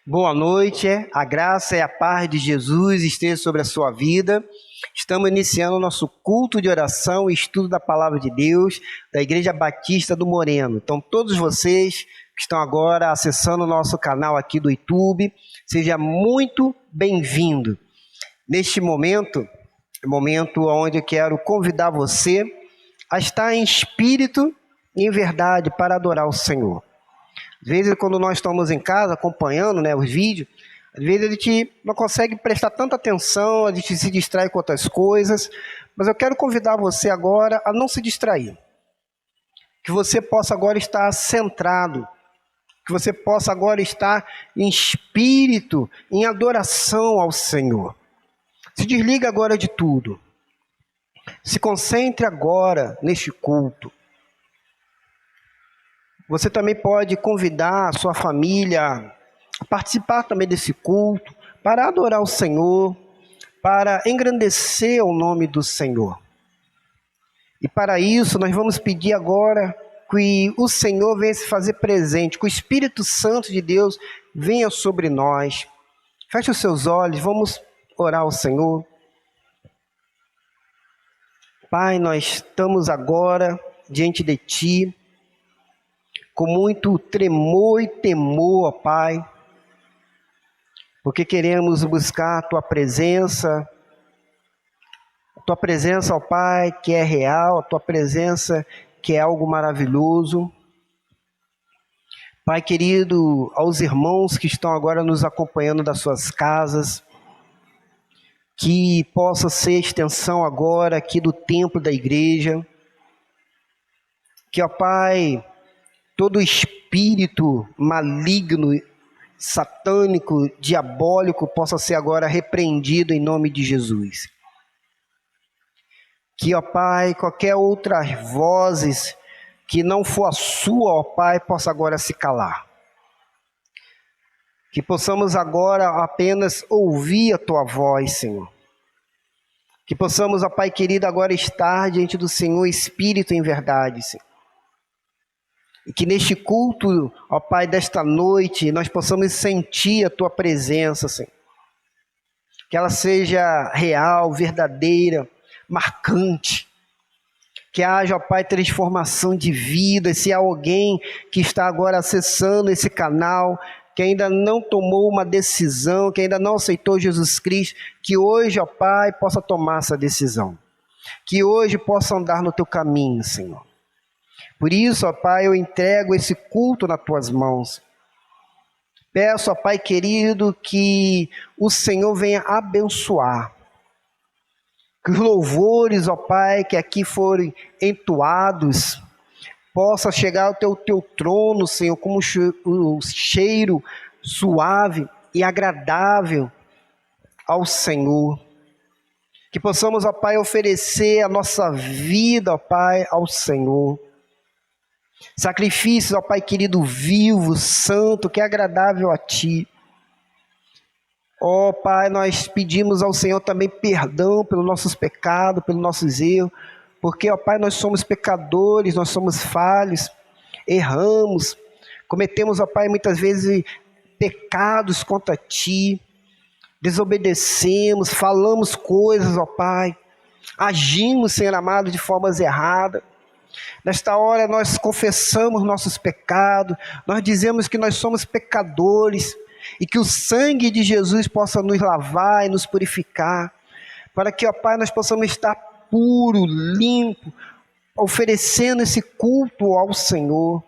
Boa noite, a graça e a paz de Jesus esteja sobre a sua vida. Estamos iniciando o nosso culto de oração e estudo da Palavra de Deus da Igreja Batista do Moreno. Então, todos vocês que estão agora acessando o nosso canal aqui do YouTube, seja muito bem-vindo. Neste momento onde eu quero convidar você a estar em espírito e em verdade para adorar o Senhor. Às vezes, quando nós estamos em casa acompanhando, os vídeos, às vezes a gente não consegue prestar tanta atenção, a gente se distrai com outras coisas, mas eu quero convidar você agora a não se distrair. Que você possa agora estar centrado, que você possa agora estar em espírito, em adoração ao Senhor. Se desliga agora de tudo. Se concentre agora neste culto. Você também pode convidar a sua família a participar também desse culto, para adorar o Senhor, para engrandecer o nome do Senhor. E para isso nós vamos pedir agora que o Senhor venha se fazer presente, que o Espírito Santo de Deus venha sobre nós. Feche os seus olhos, vamos orar ao Senhor. Pai, nós estamos agora diante de Ti, com muito tremor e temor, ó Pai, porque queremos buscar a Tua presença, ó Pai, que é real, a Tua presença que é algo maravilhoso. Pai querido, aos irmãos que estão agora nos acompanhando das suas casas, que possa ser extensão agora aqui do templo da igreja, que, ó Pai, todo espírito maligno, satânico, diabólico possa ser agora repreendido em nome de Jesus. Que, ó Pai, qualquer outras vozes que não for a sua, ó Pai, possa agora se calar. Que possamos agora apenas ouvir a Tua voz, Senhor. Que possamos, ó Pai querido, agora estar diante do Senhor, espírito em verdade, Senhor. E que neste culto, ó Pai, desta noite, nós possamos sentir a Tua presença, Senhor. Que ela seja real, verdadeira, marcante. Que haja, ó Pai, transformação de vida. Se há alguém que está agora acessando esse canal, que ainda não tomou uma decisão, que ainda não aceitou Jesus Cristo, que hoje, ó Pai, possa tomar essa decisão. Que hoje possa andar no Teu caminho, Senhor. Por isso, ó Pai, eu entrego esse culto nas Tuas mãos. Peço, ó Pai querido, que o Senhor venha abençoar. Que os louvores, ó Pai, que aqui forem entoados, possa chegar ao Teu trono, Senhor, como um cheiro suave e agradável ao Senhor. Que possamos, ó Pai, oferecer a nossa vida, ó Pai, ao Senhor. Sacrifícios, ó Pai querido, vivo, santo, que é agradável a Ti. Ó Pai, nós pedimos ao Senhor também perdão pelos nossos pecados, pelos nossos erros, porque, ó Pai, nós somos pecadores, nós somos falhos, erramos, cometemos, ó Pai, muitas vezes pecados contra Ti, desobedecemos, falamos coisas, ó Pai, agimos, Senhor amado, de formas erradas. Nesta hora nós confessamos nossos pecados, nós dizemos que nós somos pecadores e que o sangue de Jesus possa nos lavar e nos purificar, para que, ó Pai, nós possamos estar puro, limpo, oferecendo esse culto ao Senhor.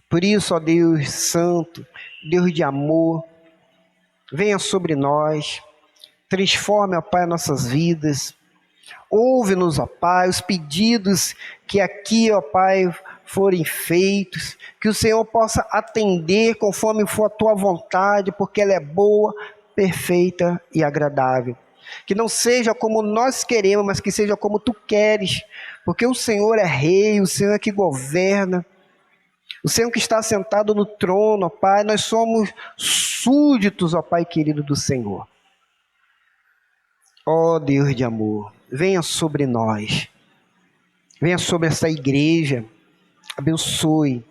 Por isso, ó Deus Santo, Deus de amor, venha sobre nós, transforme, ó Pai, nossas vidas. Ouve-nos, ó Pai, os pedidos que aqui, ó Pai, forem feitos, que o Senhor possa atender conforme for a Tua vontade, porque ela é boa, perfeita e agradável. Que não seja como nós queremos, mas que seja como Tu queres, porque o Senhor é rei, o Senhor é que governa, o Senhor que está sentado no trono, ó Pai, nós somos súditos, ó Pai querido do Senhor. Ó Deus de amor, venha sobre nós, venha sobre essa igreja, abençoe,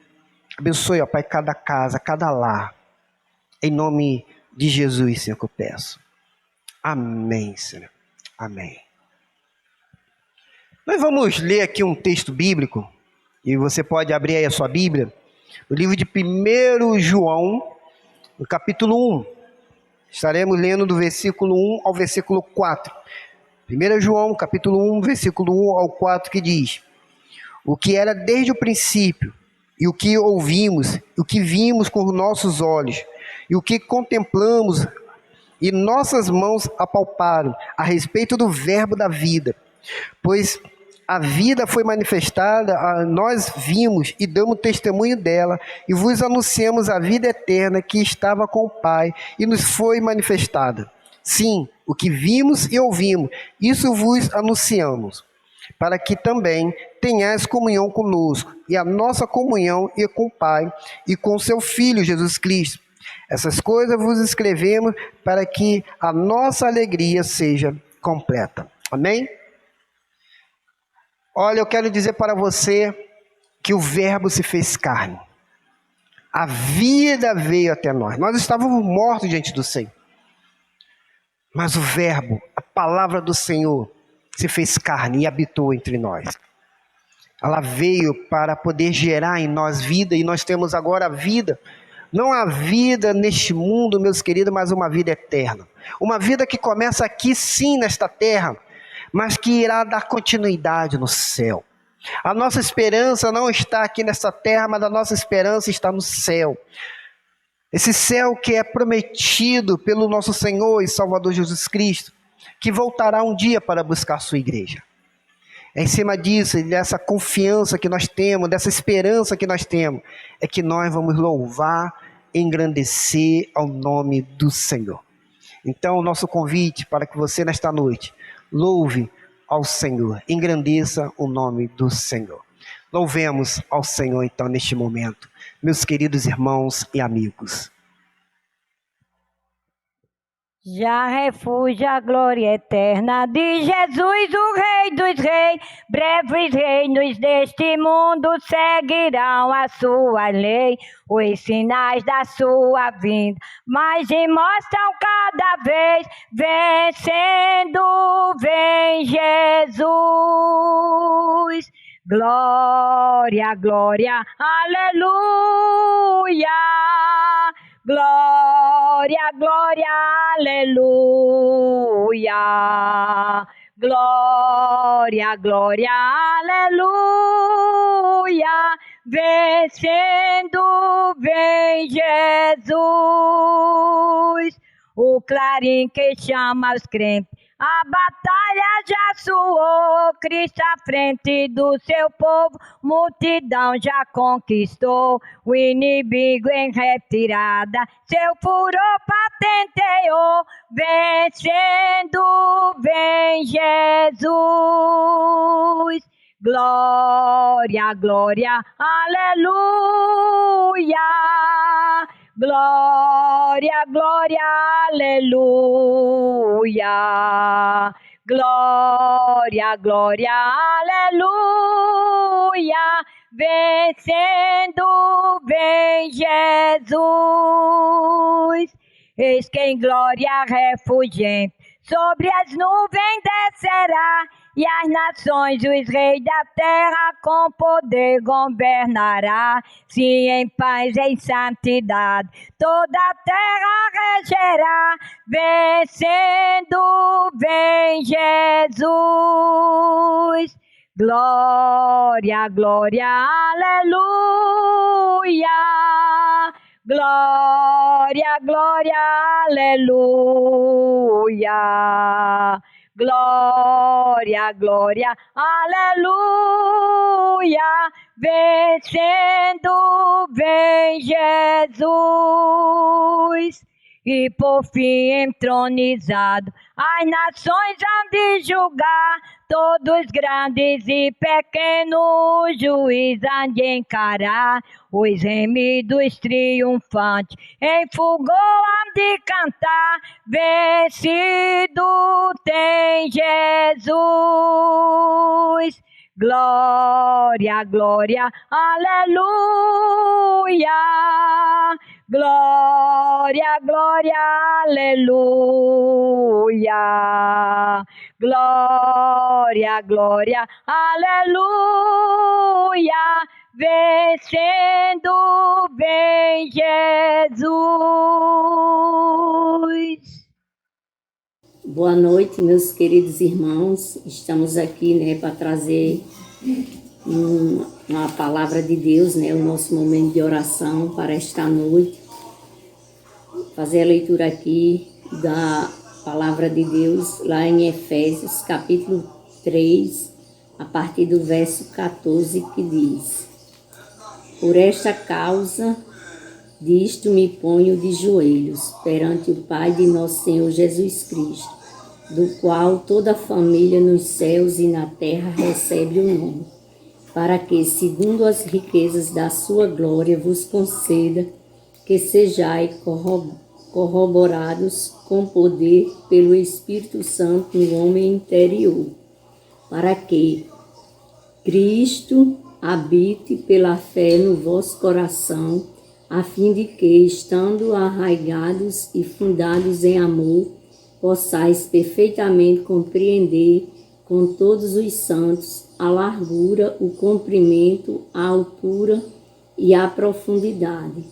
ó Pai, cada casa, cada lar, Em nome de Jesus, Senhor, que eu peço. Amém, Senhor. Amém. Nós vamos ler aqui um texto bíblico, e você pode abrir aí a sua Bíblia, no livro de 1 João, no capítulo 1. Estaremos lendo do versículo 1 ao versículo 4. 1 João, capítulo 1, versículo 1 ao 4, que diz: o que era desde o princípio, e o que ouvimos, o que vimos com os nossos olhos, e o que contemplamos, e nossas mãos apalparam, a respeito do verbo da vida. Pois a vida foi manifestada, nós vimos e damos testemunho dela, e vos anunciamos a vida eterna que estava com o Pai, e nos foi manifestada. Sim, o que vimos e ouvimos, isso vos anunciamos, para que também tenhais comunhão conosco, e a nossa comunhão é com o Pai e com seu Filho Jesus Cristo. Essas coisas vos escrevemos para que a nossa alegria seja completa. Amém? Olha, eu quero dizer para você que o Verbo se fez carne. A vida veio até nós. Nós estávamos mortos diante do Senhor. Mas o Verbo, a palavra do Senhor, se fez carne e habitou entre nós. Ela veio para poder gerar em nós vida, e nós temos agora a vida. Não a vida neste mundo, meus queridos, mas uma vida eterna. Uma vida que começa aqui sim, nesta terra, mas que irá dar continuidade no céu. A nossa esperança não está aqui nesta terra, mas a nossa esperança está no céu. Esse céu que é prometido pelo nosso Senhor e Salvador Jesus Cristo, que voltará um dia para buscar a sua igreja. É em cima disso, dessa confiança que nós temos, dessa esperança que nós temos, é que nós vamos louvar, engrandecer ao nome do Senhor. Então, o nosso convite para que você nesta noite louve ao Senhor, engrandeça o nome do Senhor. Louvemos ao Senhor então neste momento, meus queridos irmãos e amigos. Já refúgio a glória eterna de Jesus, o Rei dos Reis. Breves reinos deste mundo seguirão a sua lei, os sinais da sua vinda, mas e mostram cada vez, vencendo, vem Jesus. Glória, glória, aleluia. Glória, glória, aleluia. Glória, glória, aleluia. Vencendo, vem Jesus. O clarim que chama os crentes, a batalha já soou, Cristo à frente do seu povo, multidão já conquistou, o inimigo em retirada, seu furor patenteou, vencendo, vem Jesus. Glória, glória, aleluia. Glória, glória, aleluia. Glória, glória, aleluia. Vencendo, vem Jesus. Eis que em glória refulgente sobre as nuvens descerá, e as nações, os reis da terra, com poder governará. Sim, em paz, em santidade, toda a terra regerá. Vencendo, vem Jesus. Glória, glória, aleluia. Glória, glória, aleluia. Glória, glória, aleluia. Vencendo, vem Jesus. E por fim entronizado, as nações hão de julgar, todos grandes e pequenos, juiz hão de encarar. Os remidos triunfantes em fulgor hão de cantar, vencido tem Jesus. Glória, glória, aleluia. Glória, glória, aleluia. Glória, glória, aleluia. Vencendo vem Jesus. Boa noite, meus queridos irmãos. Estamos aqui, para trazer uma palavra de Deus, o nosso momento de oração para esta noite. Fazer a leitura aqui da palavra de Deus lá em Efésios, capítulo 3, a partir do verso 14, que diz: Por esta causa disto me ponho de joelhos perante o Pai de nosso Senhor Jesus Cristo, do qual toda a família nos céus e na terra recebe o nome, para que, segundo as riquezas da sua glória, vos conceda que sejais corroborados com poder pelo Espírito Santo no homem interior, para que Cristo habite pela fé no vosso coração, a fim de que, estando arraigados e fundados em amor, possais perfeitamente compreender com todos os santos a largura, o comprimento, a altura e a profundidade,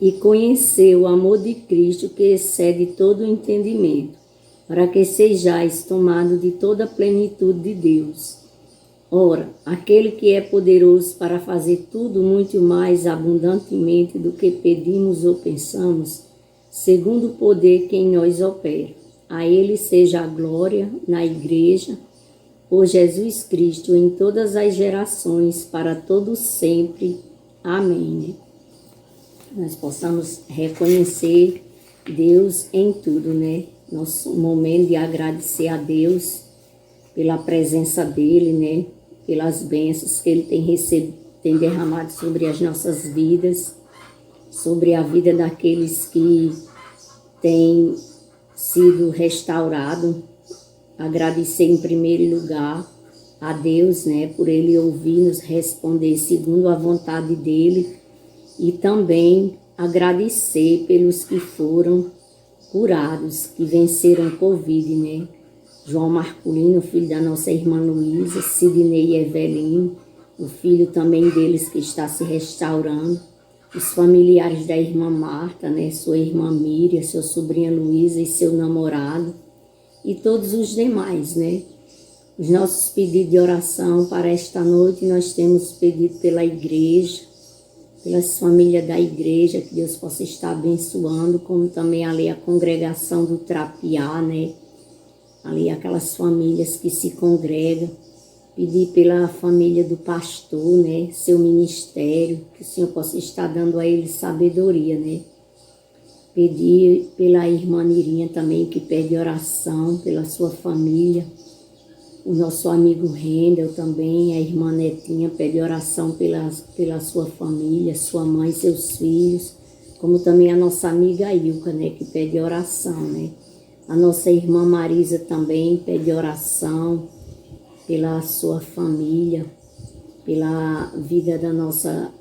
e conhecer o amor de Cristo que excede todo o entendimento, para que sejais tomados de toda a plenitude de Deus. Ora, aquele que é poderoso para fazer tudo muito mais abundantemente do que pedimos ou pensamos, segundo o poder que em nós opera. A ele seja a glória na igreja, por Jesus Cristo, em todas as gerações, para todo sempre. Amém. Nós possamos reconhecer Deus em tudo, Nosso momento de agradecer a Deus pela presença dele, pelas bênçãos que ele tem derramado sobre as nossas vidas, sobre a vida daqueles que têm sido restaurados. Agradecer em primeiro lugar a Deus, por ele ouvir-nos responder segundo a vontade dele, e também agradecer pelos que foram curados, que venceram Covid, João Marculino, filho da nossa irmã Luísa, Sidney e Evelino, o filho também deles que está se restaurando, os familiares da irmã Marta, sua irmã Miriam, sua sobrinha Luísa e seu namorado, e todos os demais, Os nossos pedidos de oração para esta noite, nós temos pedido pela igreja, pelas famílias da igreja, que Deus possa estar abençoando, como também ali a congregação do Trapiá, ali aquelas famílias que se congregam. Pedir pela família do pastor, seu ministério, que o Senhor possa estar dando a ele sabedoria, Pedir pela irmã Nirinha também, que pede oração pela sua família. O nosso amigo Rendel também, a irmã Netinha, pede oração pela sua família, sua mãe e seus filhos, como também a nossa amiga Ilka, que pede oração, A nossa irmã Marisa também pede oração pela sua família, pela vida da nossa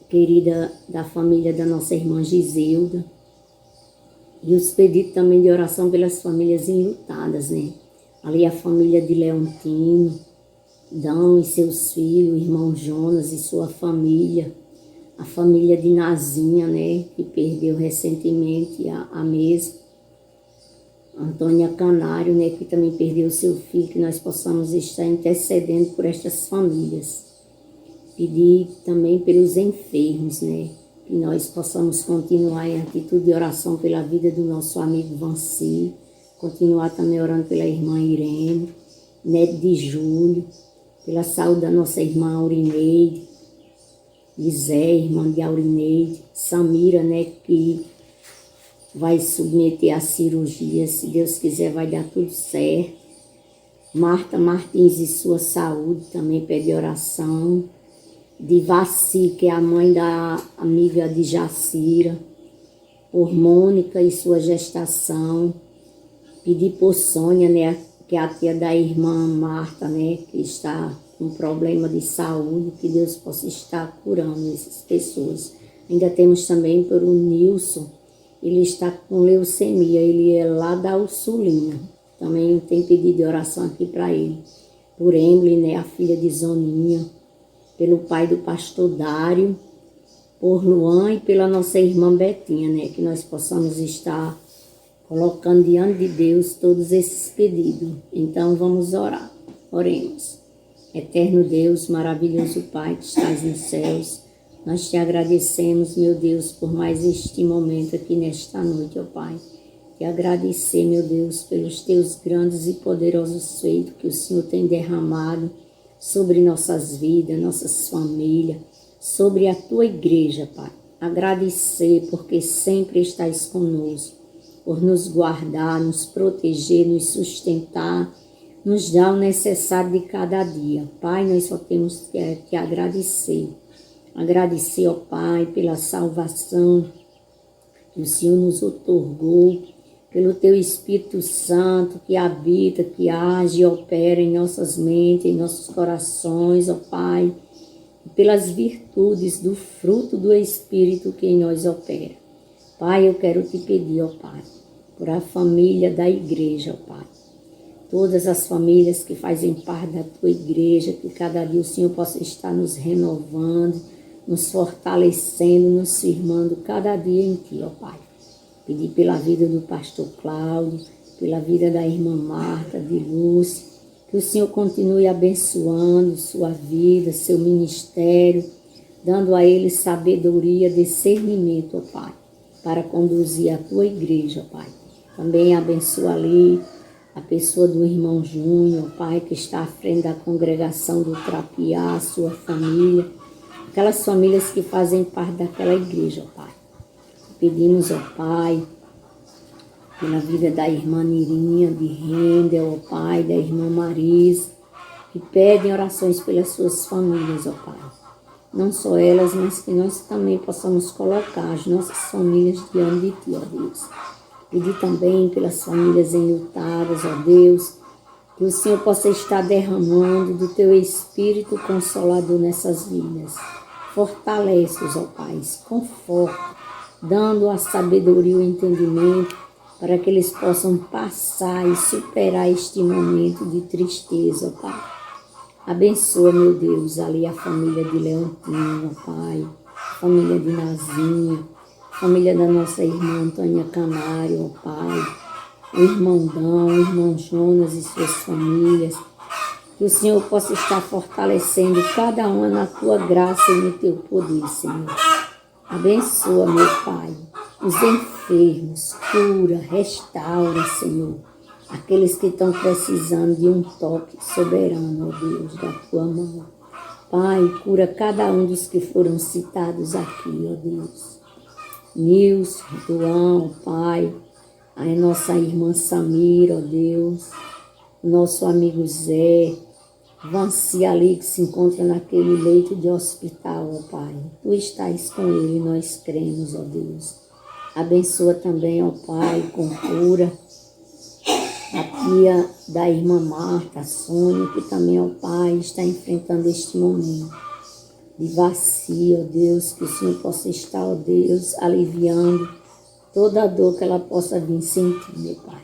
querida, da família da nossa irmã Giselda. E os pedidos também de oração pelas famílias enlutadas, Ali a família de Leontino, Dão e seus filhos, o irmão Jonas e sua família. A família de Nazinha, que perdeu recentemente a mesma. Antônia Canário, que também perdeu seu filho, que nós possamos estar intercedendo por estas famílias. Pedir também pelos enfermos, que nós possamos continuar em atitude de oração pela vida do nosso amigo Vanci, continuar também orando pela irmã Irene, neto de Júlio, pela saúde da nossa irmã Aurineide, Zé, irmã de Aurineide, Samira, que vai submeter a cirurgia, se Deus quiser vai dar tudo certo. Marta Martins e sua saúde também pede oração. De Vaci, que é a mãe da amiga de Jacira. Por Mônica e sua gestação. Pedir por Sônia, que é a tia da irmã Marta, que está com problema de saúde, que Deus possa estar curando essas pessoas. Ainda temos também por o Nilson, ele está com leucemia, ele é lá da Ursulina. Também tem pedido de oração aqui para ele. Por Emily, né, a filha de Zoninha, pelo pai do pastor Dário, por Luan e pela nossa irmã Betinha, né, que nós possamos estar colocando diante de Deus todos esses pedidos. Então vamos orar. Oremos. Eterno Deus, maravilhoso Pai que estás nos céus, nós te agradecemos, meu Deus, por mais este momento aqui nesta noite, ó Pai. Te agradecer, meu Deus, pelos teus grandes e poderosos feitos que o Senhor tem derramado sobre nossas vidas, nossas famílias, sobre a tua igreja, Pai. Agradecer porque sempre estás conosco, por nos guardar, nos proteger, nos sustentar, nos dar o necessário de cada dia. Pai, nós só temos que te agradecer. Agradecer, ó Pai, pela salvação que o Senhor nos otorgou, pelo teu Espírito Santo que habita, que age e opera em nossas mentes, em nossos corações, ó Pai, e pelas virtudes do fruto do Espírito que em nós opera. Pai, eu quero te pedir, ó Pai, por a família da igreja, ó Pai. Todas as famílias que fazem parte da tua igreja, que cada dia o Senhor possa estar nos renovando, nos fortalecendo, nos firmando cada dia em ti, ó Pai. Pedir pela vida do pastor Cláudio, pela vida da irmã Marta, de Lúcia, que o Senhor continue abençoando sua vida, seu ministério, dando a ele sabedoria, discernimento, ó Pai, para conduzir a tua igreja, ó Pai. Também abençoa ali a pessoa do irmão Júnior, Pai, que está à frente da congregação do Trapiá, sua família, aquelas famílias que fazem parte daquela igreja, ó Pai. Pedimos, ó Pai, pela vida da irmã Nirinha, de Rendel, ó Pai, da irmã Marisa, que pedem orações pelas suas famílias, ó Pai. Não só elas, mas que nós também possamos colocar as nossas famílias diante de ti, ó Deus. Pedir também pelas famílias enlutadas, ó Deus, que o Senhor possa estar derramando do teu Espírito Consolador nessas vidas. Fortalece-os, ó Pai, conforta, dando a sabedoria e o entendimento para que eles possam passar e superar este momento de tristeza, ó Pai. Abençoa, meu Deus, ali a família de Leontinho, ó Pai, a família de Nazinha, família da nossa irmã Antônia Canário, ó Pai, o irmão Dão, o irmão Jonas e suas famílias, que o Senhor possa estar fortalecendo cada uma na tua graça e no teu poder, Senhor. Abençoa, meu Pai, os enfermos, cura, restaura, Senhor, aqueles que estão precisando de um toque soberano, ó Deus, da tua mão. Pai, cura cada um dos que foram citados aqui, ó Deus. Nilson, Duan, Pai, a nossa irmã Samira, ó Deus, o nosso amigo Zé, Vanci ali que se encontra naquele leito de hospital, ó Pai. Tu estás com ele, nós cremos, ó Deus. Abençoa também, ó Pai, com cura, a tia da irmã Marta, a Sônia, que também, ó Pai, está enfrentando este momento de vazio, ó Deus, que o Senhor possa estar, ó Deus, aliviando toda a dor que ela possa vir sentir, meu Pai.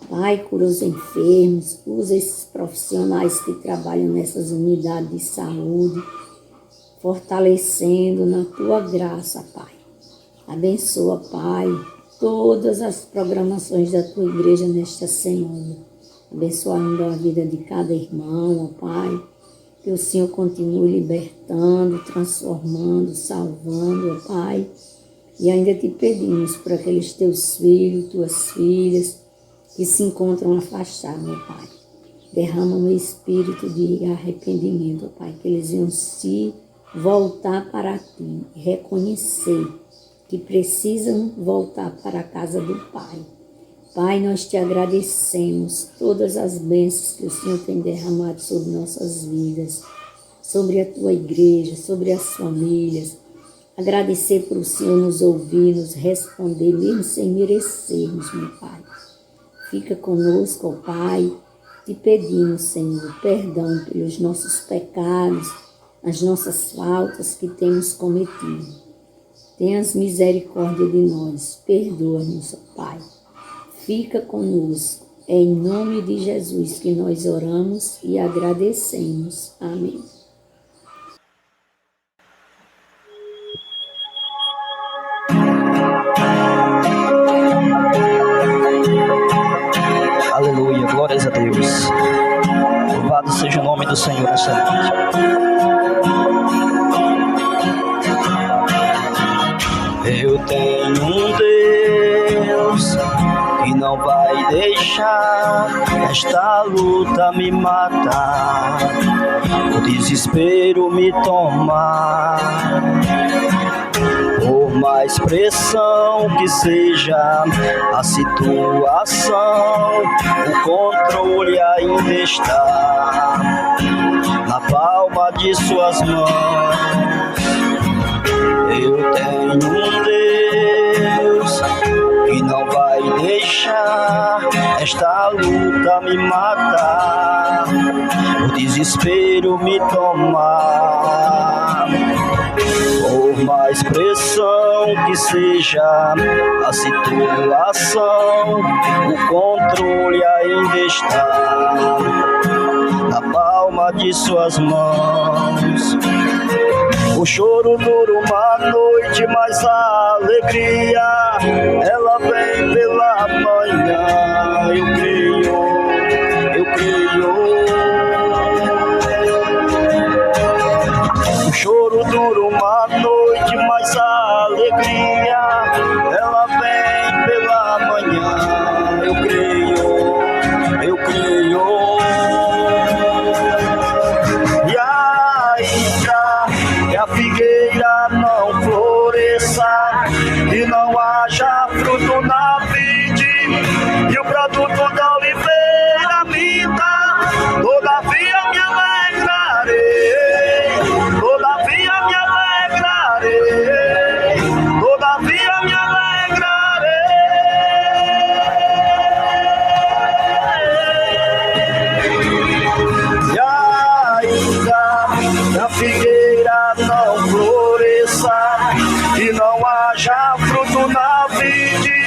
Pai, cura os enfermos, usa esses profissionais que trabalham nessas unidades de saúde, fortalecendo na tua graça, Pai. Abençoa, Pai, todas as programações da tua igreja nesta semana. Abençoando a vida de cada irmão, ó Pai. Que o Senhor continue libertando, transformando, salvando, ó Pai. E ainda te pedimos por aqueles teus filhos, tuas filhas, que se encontram afastados, meu Pai. Derrama um espírito de arrependimento, ó Pai, que eles venham se voltar para ti, reconhecer que precisam voltar para a casa do Pai. Pai, nós te agradecemos todas as bênçãos que o Senhor tem derramado sobre nossas vidas, sobre a tua igreja, sobre as famílias. Agradecer por o Senhor nos ouvir, nos responder, mesmo sem merecermos, meu Pai. Fica conosco, ó Pai, te pedimos, Senhor, perdão pelos nossos pecados, as nossas faltas que temos cometido. Tenhas misericórdia de nós, perdoa-nos, ó Pai. Fica conosco, é em nome de Jesus que nós oramos e agradecemos. Amém. Aleluia, glórias a Deus. Louvado seja o nome do Senhor nessa noite. Eu tenho um Deus que não vai deixar esta luta me matar, o desespero me tomar. Por mais pressão que seja a situação, o controle ainda está na palma de suas mãos. Eu tenho um Deus que não vai deixar esta luta me matar, o desespero me tomar. Por mais pressão que seja a situação, o controle ainda está na palma de suas mãos. O choro dura uma noite, mas a alegria ela vem pela manhã. Eu creio, eu creio. O choro dura uma noite, mas a alegria ela vem pela manhã. Eu creio, eu creio. E ainda que a figueira não floresça e não haja fruto na vide e o produto da oliveira minta, todavia me alegrarei, todavia me alegrarei, todavia me alegrarei. E ainda que a figueira não floresça e não haja fruto na vide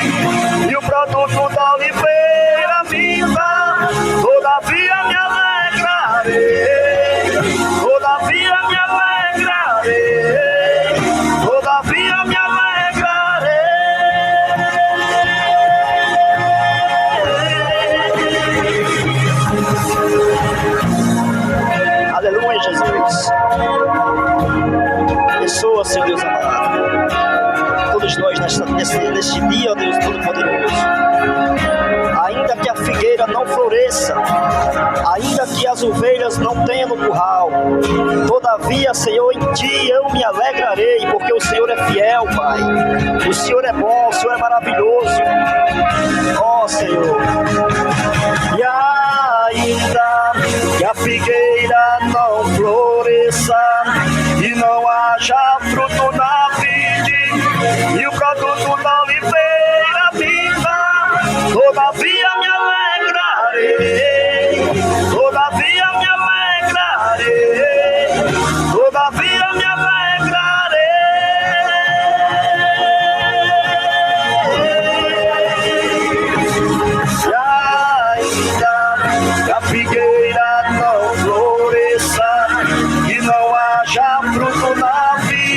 e o produto da oliveira minta, todavia me alegrarei, todavia me alegrarei, todavia me alegrarei. Aleluia, Jesus. Abençoa, Senhor Deus amado, todos nós neste dia, ó Deus Todo-Poderoso. Ainda que a figueira não floresça, ainda que as ovelhas não tenham no curral, todavia, Senhor, em Ti eu me alegrarei, porque o Senhor é fiel, Pai. O Senhor é bom, o Senhor é maravilhoso. Ó Senhor. E ainda que a figueira não floresça e não haja fruto na vide e o produto da oliveira minta, todavia me alegrarei, todavia me alegrarei, todavia me alegrarei. E ainda que a figueira não floresça e não haja fruto na vida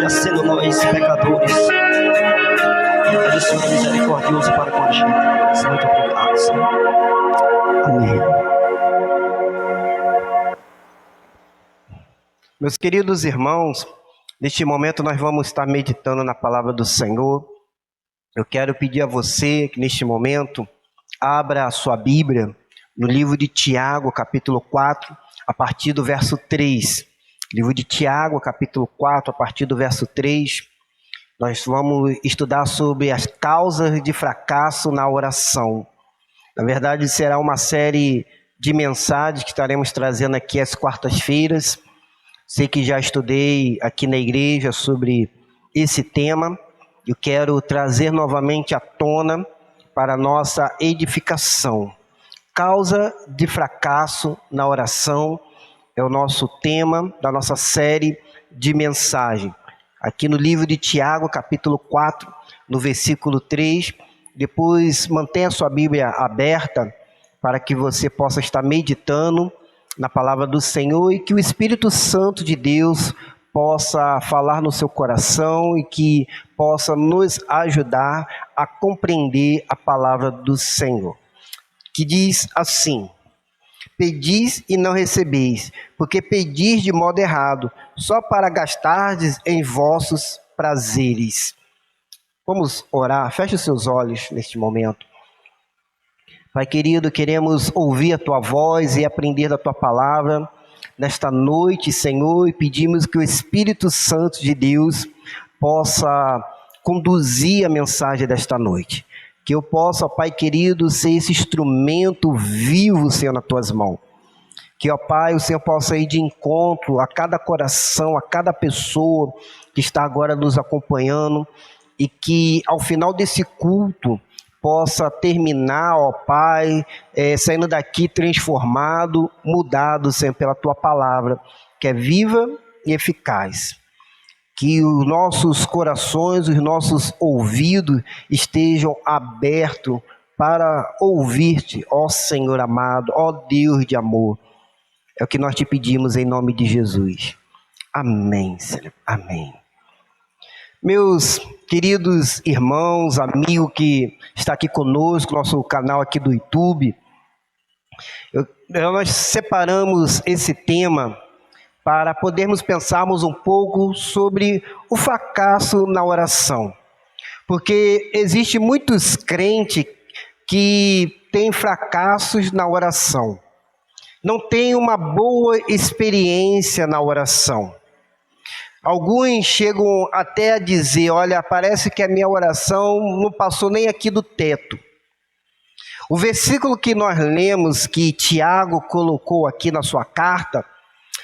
ainda sendo nós pecadores, mas o Senhor é misericordioso para com a gente. Muito obrigado, Senhor. Amém. Meus queridos irmãos, neste momento nós vamos estar meditando na palavra do Senhor. Eu quero pedir a você que neste momento abra a sua Bíblia no livro de Tiago, capítulo 4, a partir do verso 3. Livro de Tiago, capítulo 4, a partir do verso 3. Nós vamos estudar sobre as causas de fracasso na oração. Na verdade, será uma série de mensagens que estaremos trazendo aqui às quartas-feiras. Sei que já estudei aqui na igreja sobre esse tema. Eu quero trazer novamente à tona para a nossa edificação. Causa de fracasso na oração é o nosso tema da nossa série de mensagem. Aqui no livro de Tiago, capítulo 4, no versículo 3. Depois mantenha a sua Bíblia aberta para que você possa estar meditando na palavra do Senhor e que o Espírito Santo de Deus possa falar no seu coração e que possa nos ajudar a compreender a palavra do Senhor. Que diz assim: pedis e não recebeis, porque pedis de modo errado, só para gastardes em vossos prazeres. Vamos orar, feche os seus olhos neste momento. Pai querido, queremos ouvir a Tua voz e aprender da Tua palavra nesta noite, Senhor, e pedimos que o Espírito Santo de Deus possa conduzir a mensagem desta noite. Que eu possa, Pai querido, ser esse instrumento vivo, Senhor, nas Tuas mãos. Que, ó Pai, o Senhor possa ir de encontro a cada coração, a cada pessoa que está agora nos acompanhando e que ao final desse culto possa terminar, ó Pai, saindo daqui transformado, mudado, Senhor, pela Tua palavra, que é viva e eficaz. Que os nossos corações, os nossos ouvidos estejam abertos para ouvir-te, ó Senhor amado, ó Deus de amor. É o que nós te pedimos em nome de Jesus. Amém, Senhor. Amém. Meus queridos irmãos, amigo que está aqui conosco, nosso canal aqui do YouTube, nós separamos esse tema para podermos pensarmos um pouco sobre o fracasso na oração. Porque existe muitos crentes que têm fracassos na oração. Não têm uma boa experiência na oração. Alguns chegam até a dizer, olha, parece que a minha oração não passou nem aqui do teto. O versículo que nós lemos, que Tiago colocou aqui na sua carta,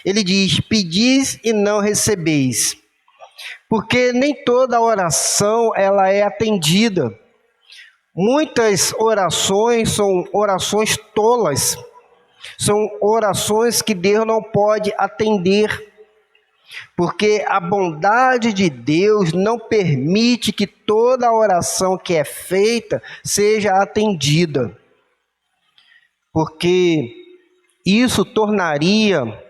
ele diz, pedis e não recebeis. Porque nem toda oração ela é atendida. Muitas orações são orações tolas. São orações que Deus não pode atender. Porque a bondade de Deus não permite que toda oração que é feita seja atendida. Porque isso tornaria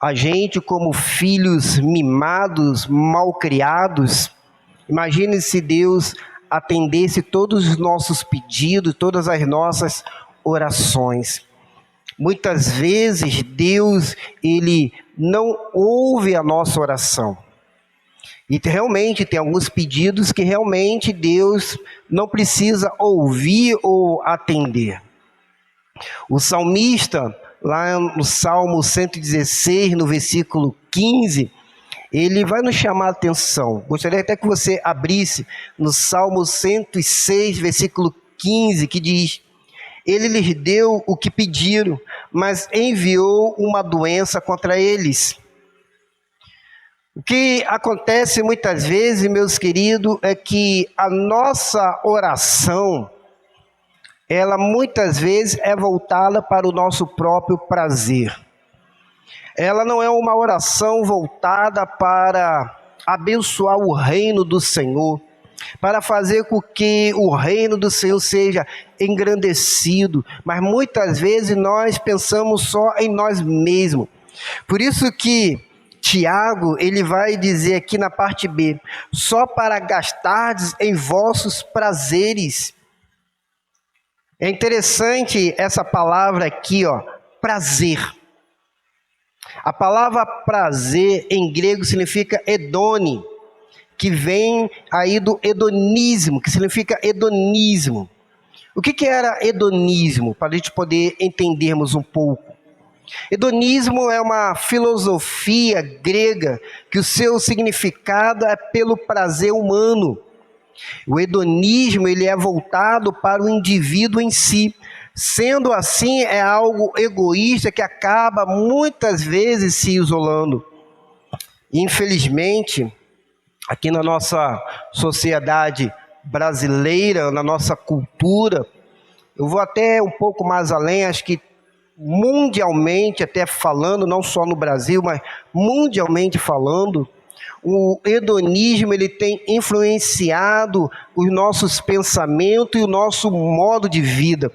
a gente como filhos mimados, malcriados. Imagine se Deus atendesse todos os nossos pedidos, todas as nossas orações. Muitas vezes Deus, Ele não ouve a nossa oração. E realmente tem alguns pedidos que realmente Deus não precisa ouvir ou atender. O salmista, lá no Salmo 116, no versículo 15, ele vai nos chamar a atenção. Gostaria até que você abrisse no Salmo 106, versículo 15, que diz: Ele lhes deu o que pediram, mas enviou uma doença contra eles. O que acontece muitas vezes, meus queridos, é que a nossa oração, ela muitas vezes é voltada para o nosso próprio prazer. Ela não é uma oração voltada para abençoar o reino do Senhor, para fazer com que o reino do Senhor seja engrandecido, mas muitas vezes nós pensamos só em nós mesmos. Por isso que Tiago, ele vai dizer aqui na parte B, só para gastardes em vossos prazeres. É interessante essa palavra aqui, ó, prazer. A palavra prazer em grego significa hedone, que vem aí do hedonismo, que significa hedonismo. O que era hedonismo? Para a gente poder entendermos um pouco. Hedonismo é uma filosofia grega que o seu significado é pelo prazer humano. O hedonismo ele é voltado para o indivíduo em si. Sendo assim, é algo egoísta que acaba muitas vezes se isolando. Infelizmente, aqui na nossa sociedade brasileira, na nossa cultura, eu vou até um pouco mais além, acho que mundialmente, até falando, não só no Brasil, mas mundialmente falando, o hedonismo ele tem influenciado os nossos pensamentos e o nosso modo de vida,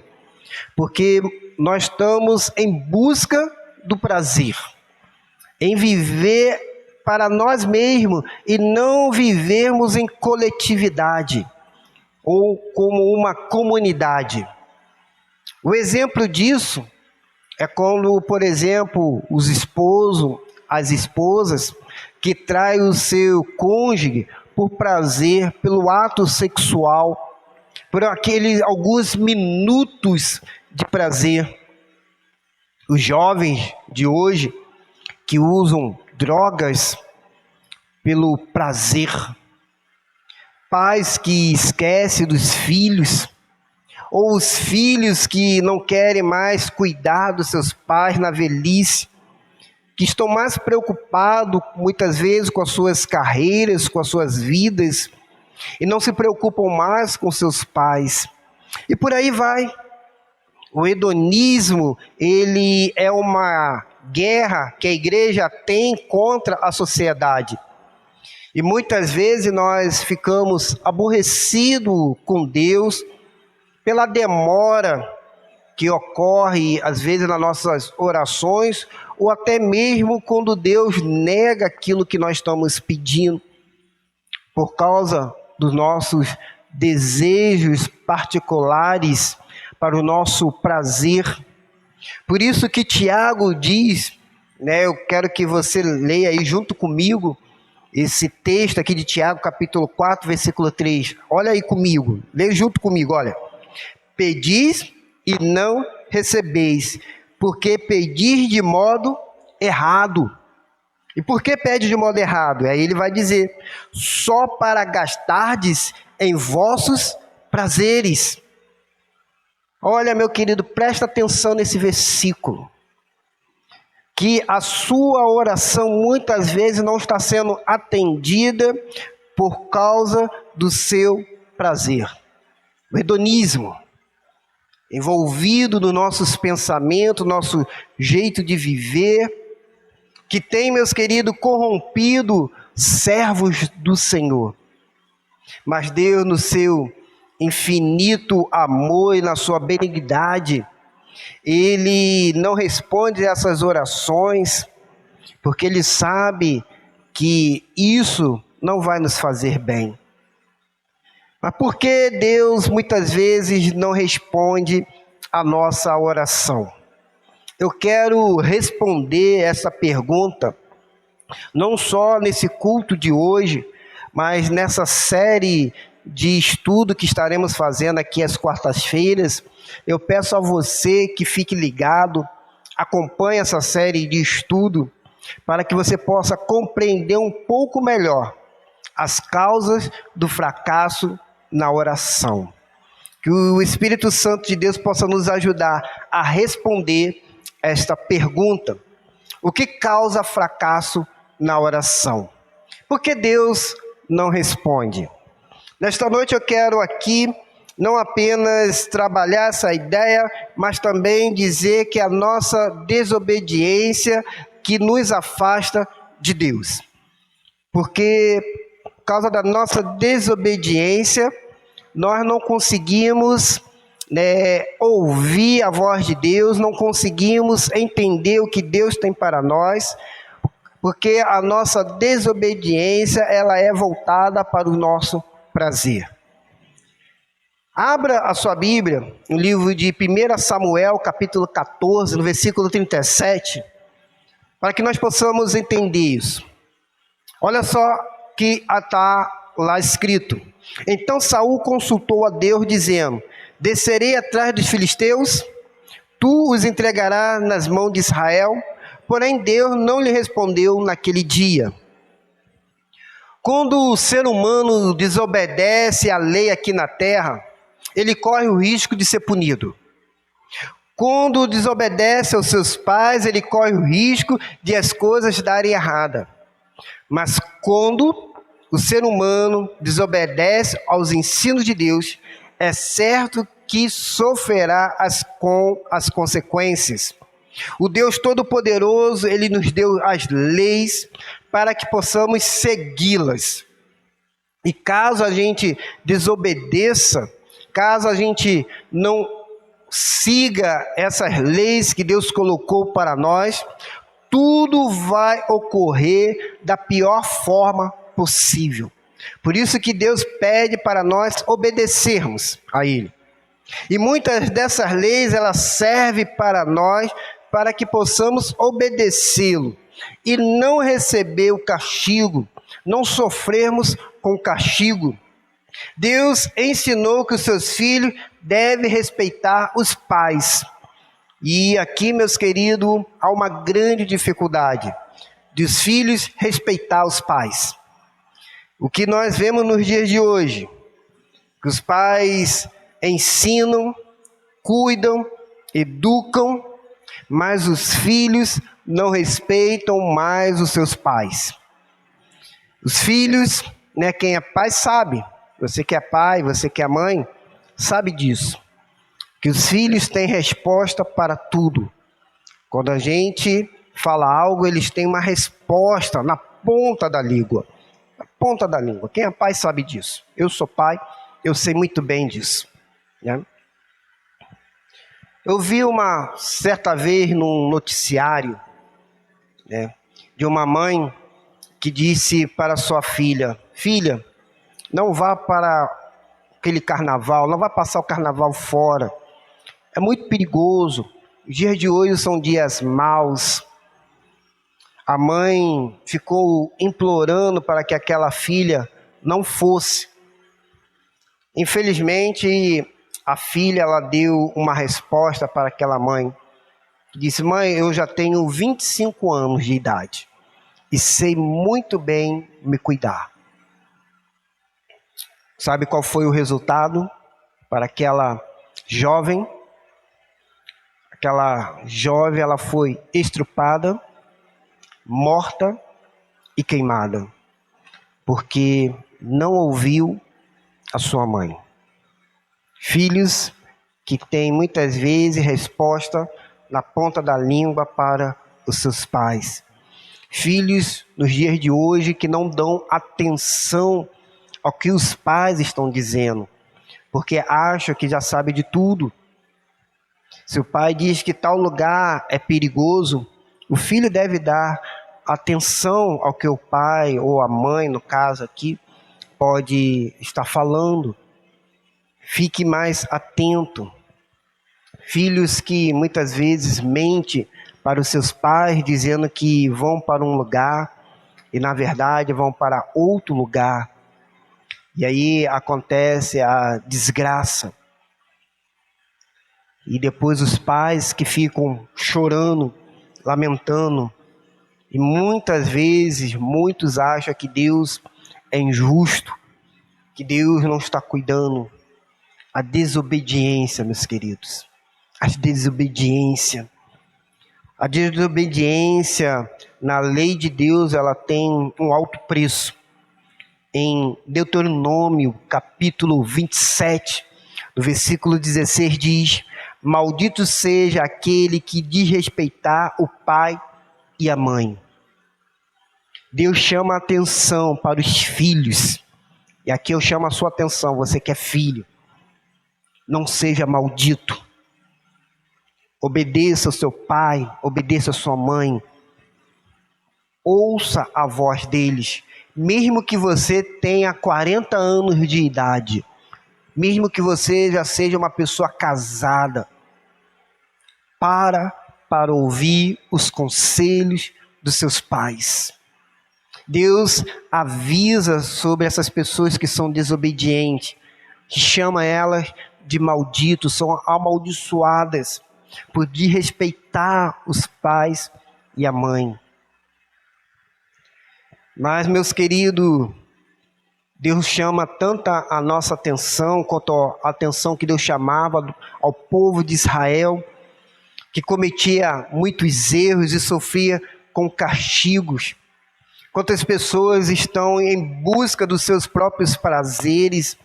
porque nós estamos em busca do prazer, em viver para nós mesmos e não vivermos em coletividade ou como uma comunidade. O exemplo disso é quando, por exemplo, os esposos, as esposas, que traem o seu cônjuge por prazer, pelo ato sexual, por aqueles alguns minutos de prazer. Os jovens de hoje que usam drogas pelo prazer. Pais que esquecem dos filhos, ou os filhos que não querem mais cuidar dos seus pais na velhice, que estão mais preocupados muitas vezes com as suas carreiras, com as suas vidas, e não se preocupam mais com seus pais. E por aí vai. O hedonismo, ele é uma guerra que a igreja tem contra a sociedade. E muitas vezes nós ficamos aborrecidos com Deus pela demora que ocorre, às vezes, nas nossas orações, ou até mesmo quando Deus nega aquilo que nós estamos pedindo, por causa dos nossos desejos particulares para o nosso prazer. Por isso que Tiago diz, né, eu quero que você leia aí junto comigo, esse texto aqui de Tiago, capítulo 4, versículo 3. Olha aí comigo, leia junto comigo, olha. Pedis e não recebeis, porque pedis de modo errado. E por que pede de modo errado? Aí ele vai dizer, só para gastardes em vossos prazeres. Olha, meu querido, presta atenção nesse versículo. Que a sua oração muitas vezes não está sendo atendida por causa do seu prazer. O hedonismo envolvido nos nossos pensamentos, nosso jeito de viver, que tem, meus queridos, corrompido servos do Senhor. Mas Deus, no seu infinito amor e na sua benignidade, Ele não responde essas orações, porque Ele sabe que isso não vai nos fazer bem. Mas por que Deus muitas vezes não responde a nossa oração? Eu quero responder essa pergunta, não só nesse culto de hoje, mas nessa série de estudo que estaremos fazendo aqui às quartas-feiras. Eu peço a você que fique ligado, acompanhe essa série de estudo, para que você possa compreender um pouco melhor as causas do fracasso na oração. Que o Espírito Santo de Deus possa nos ajudar a responder esta pergunta. O que causa fracasso na oração? Por que Deus não responde? Nesta noite eu quero aqui não apenas trabalhar essa ideia, mas também dizer que a nossa desobediência que nos afasta de Deus. Porque por causa da nossa desobediência, nós não conseguimos ouvir a voz de Deus, não conseguimos entender o que Deus tem para nós. porque a nossa desobediência ela é voltada para o nosso prazer. Abra a sua Bíblia, no livro de 1 Samuel, capítulo 14, no versículo 37, para que nós possamos entender isso. Olha só que está lá escrito. Então Saul consultou a Deus, dizendo: descerei atrás dos filisteus, tu os entregarás nas mãos de Israel. Porém Deus não lhe respondeu naquele dia. Quando o ser humano desobedece à lei aqui na terra, ele corre o risco de ser punido. Quando desobedece aos seus pais, ele corre o risco de as coisas darem errada. Mas quando o ser humano desobedece aos ensinos de Deus, é certo que sofrerá as consequências. O Deus Todo-Poderoso, Ele nos deu as leis para que possamos segui-las. E caso a gente desobedeça, caso a gente não siga essas leis que Deus colocou para nós, tudo vai ocorrer da pior forma possível. Por isso que Deus pede para nós obedecermos a Ele. E muitas dessas leis, elas servem para nós, para que possamos obedecê-lo e não receber o castigo, não sofrermos com o castigo. Deus ensinou que os seus filhos devem respeitar os pais. E aqui, meus queridos, há uma grande dificuldade dos filhos respeitar os pais. O que nós vemos nos dias de hoje, que os pais ensinam, cuidam, educam, mas os filhos não respeitam mais os seus pais. Os filhos, né, quem é pai sabe, você que é pai, você que é mãe, sabe disso, que os filhos têm resposta para tudo. Quando a gente fala algo, eles têm uma resposta na ponta da língua. Na ponta da língua. Quem é pai sabe disso. Eu sou pai, eu sei muito bem disso, né? Eu vi uma certa vez num noticiário, né, de uma mãe que disse para sua filha: filha, não vá para aquele carnaval, não vá passar o carnaval fora, é muito perigoso, os dias de hoje são dias maus. A mãe ficou implorando para que aquela filha não fosse. Infelizmente, a filha, ela deu uma resposta para aquela mãe. Disse: mãe, eu já tenho 25 anos de idade e sei muito bem me cuidar. Sabe qual foi o resultado para aquela jovem? Aquela jovem, ela foi estrupada, morta e queimada, porque não ouviu a sua mãe. Filhos que têm muitas vezes resposta na ponta da língua para os seus pais. Filhos nos dias de hoje que não dão atenção ao que os pais estão dizendo, porque acham que já sabe de tudo. Se o pai diz que tal lugar é perigoso, o filho deve dar atenção ao que o pai ou a mãe, no caso aqui, pode estar falando. Fique mais atento. Filhos que muitas vezes mentem para os seus pais, dizendo que vão para um lugar e na verdade vão para outro lugar. E aí acontece a desgraça. E depois os pais que ficam chorando, lamentando. E muitas vezes, muitos acham que Deus é injusto, que Deus não está cuidando. A desobediência, meus queridos. A desobediência. A desobediência na lei de Deus, ela tem um alto preço. Em Deuteronômio, capítulo 27, no versículo 16, diz: maldito seja aquele que desrespeitar o pai e a mãe. Deus chama a atenção para os filhos. E aqui eu chamo a sua atenção, você que é filho. Não seja maldito. Obedeça ao seu pai, obedeça à sua mãe. ouça a voz deles, mesmo que você tenha 40 anos de idade, mesmo que você já seja uma pessoa casada. Para ouvir os conselhos dos seus pais. Deus avisa sobre essas pessoas que são desobedientes, que chama elas de malditos, são amaldiçoadas por desrespeitar os pais e a mãe. Mas, meus queridos, Deus chama tanto a nossa atenção quanto a atenção que Deus chamava ao povo de Israel, que cometia muitos erros e sofria com castigos. Quantas pessoas estão em busca dos seus próprios prazeres,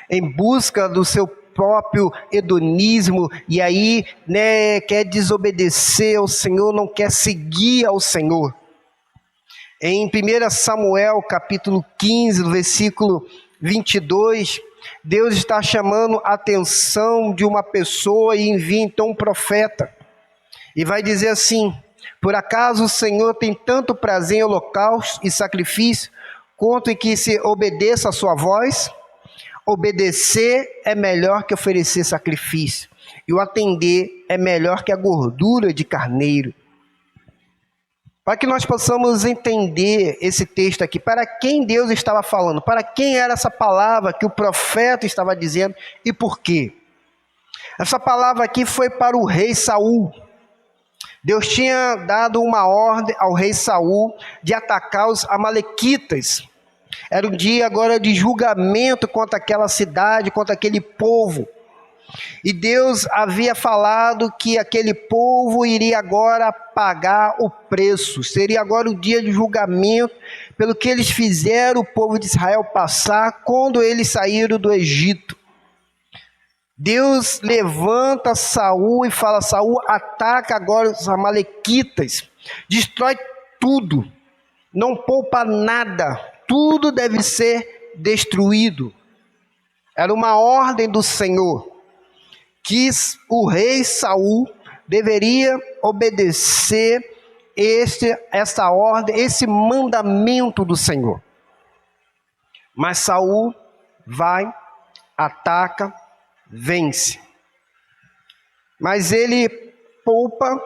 em busca do seu próprio hedonismo, e aí quer desobedecer ao Senhor, não quer seguir ao Senhor. Em 1 Samuel, capítulo 15, versículo 22, Deus está chamando a atenção de uma pessoa e envia então um profeta. E vai dizer assim: por acaso o Senhor tem tanto prazer em holocausto e sacrifício, quanto em que se obedeça a sua voz? Obedecer é melhor que oferecer sacrifício, e o atender é melhor que a gordura de carneiro. Para que nós possamos entender esse texto aqui, para quem Deus estava falando, para quem era essa palavra que o profeta estava dizendo e por quê? Essa palavra aqui foi para o rei Saul. Deus tinha dado uma ordem ao rei Saul de atacar os amalequitas. Era um dia agora de julgamento contra aquela cidade, contra aquele povo. E Deus havia falado que aquele povo iria agora pagar o preço. Seria agora o dia de julgamento pelo que eles fizeram o povo de Israel passar quando eles saíram do Egito. Deus levanta Saul e fala: Saul, ataca agora os amalequitas, destrói tudo, não poupa nada, tudo deve ser destruído. Era uma ordem do Senhor, que o rei Saul deveria obedecer essa ordem, esse mandamento do Senhor. Mas Saul vai, ataca, vence. Mas ele poupa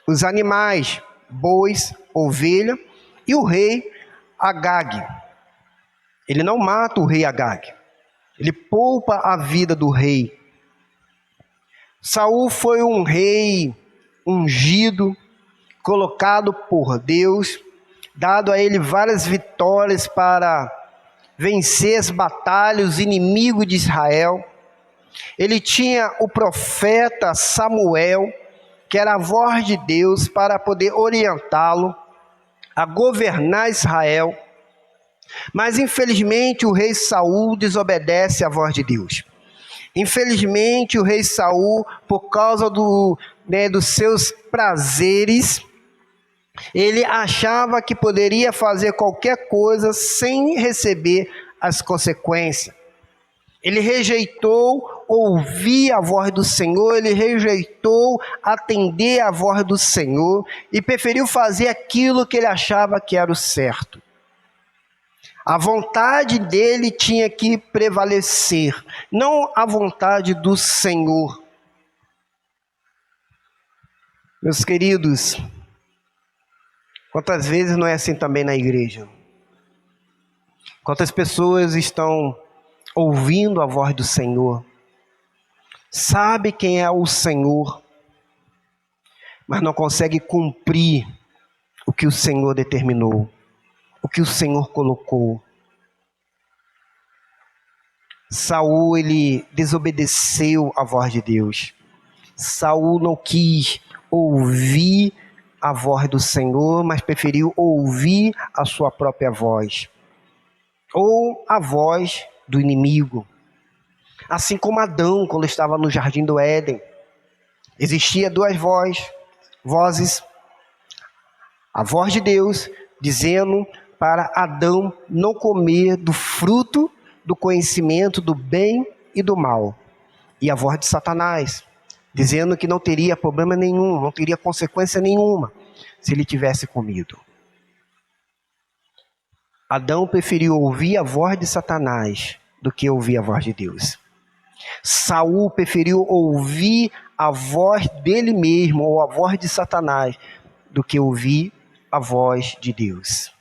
os animais, bois, ovelha, e o rei Agag. Ele não mata o rei Agag, ele poupa a vida do rei. Saul foi um rei ungido, colocado por Deus, dado a ele várias vitórias para vencer as batalhas, os inimigos de Israel. Ele tinha o profeta Samuel, que era a voz de Deus para poder orientá-lo a governar Israel. Mas infelizmente o rei Saul desobedece à voz de Deus. Infelizmente o rei Saul, por causa dos seus prazeres, ele achava que poderia fazer qualquer coisa sem receber as consequências. Ele rejeitou ouvir a voz do Senhor, ele rejeitou atender a voz do Senhor e preferiu fazer aquilo que ele achava que era o certo. A vontade dele tinha que prevalecer, não a vontade do Senhor. Meus queridos, quantas vezes não é assim também na igreja? Quantas pessoas estão ouvindo a voz do Senhor, sabe quem é o Senhor, mas não consegue cumprir o que o Senhor determinou, o que o Senhor colocou. Saul, ele desobedeceu a voz de Deus. Saul não quis ouvir a voz do Senhor, mas preferiu ouvir a sua própria voz, ou a voz do inimigo. Assim como Adão, quando estava no jardim do Éden, existia duas vozes. A voz de Deus dizendo para Adão não comer do fruto do conhecimento do bem e do mal, e a voz de Satanás dizendo que não teria problema nenhum, não teria consequência nenhuma se ele tivesse comido. Adão preferiu ouvir a voz de Satanás do que ouvir a voz de Deus. Saul preferiu ouvir a voz dele mesmo, ou a voz de Satanás, do que ouvir a voz de Deus.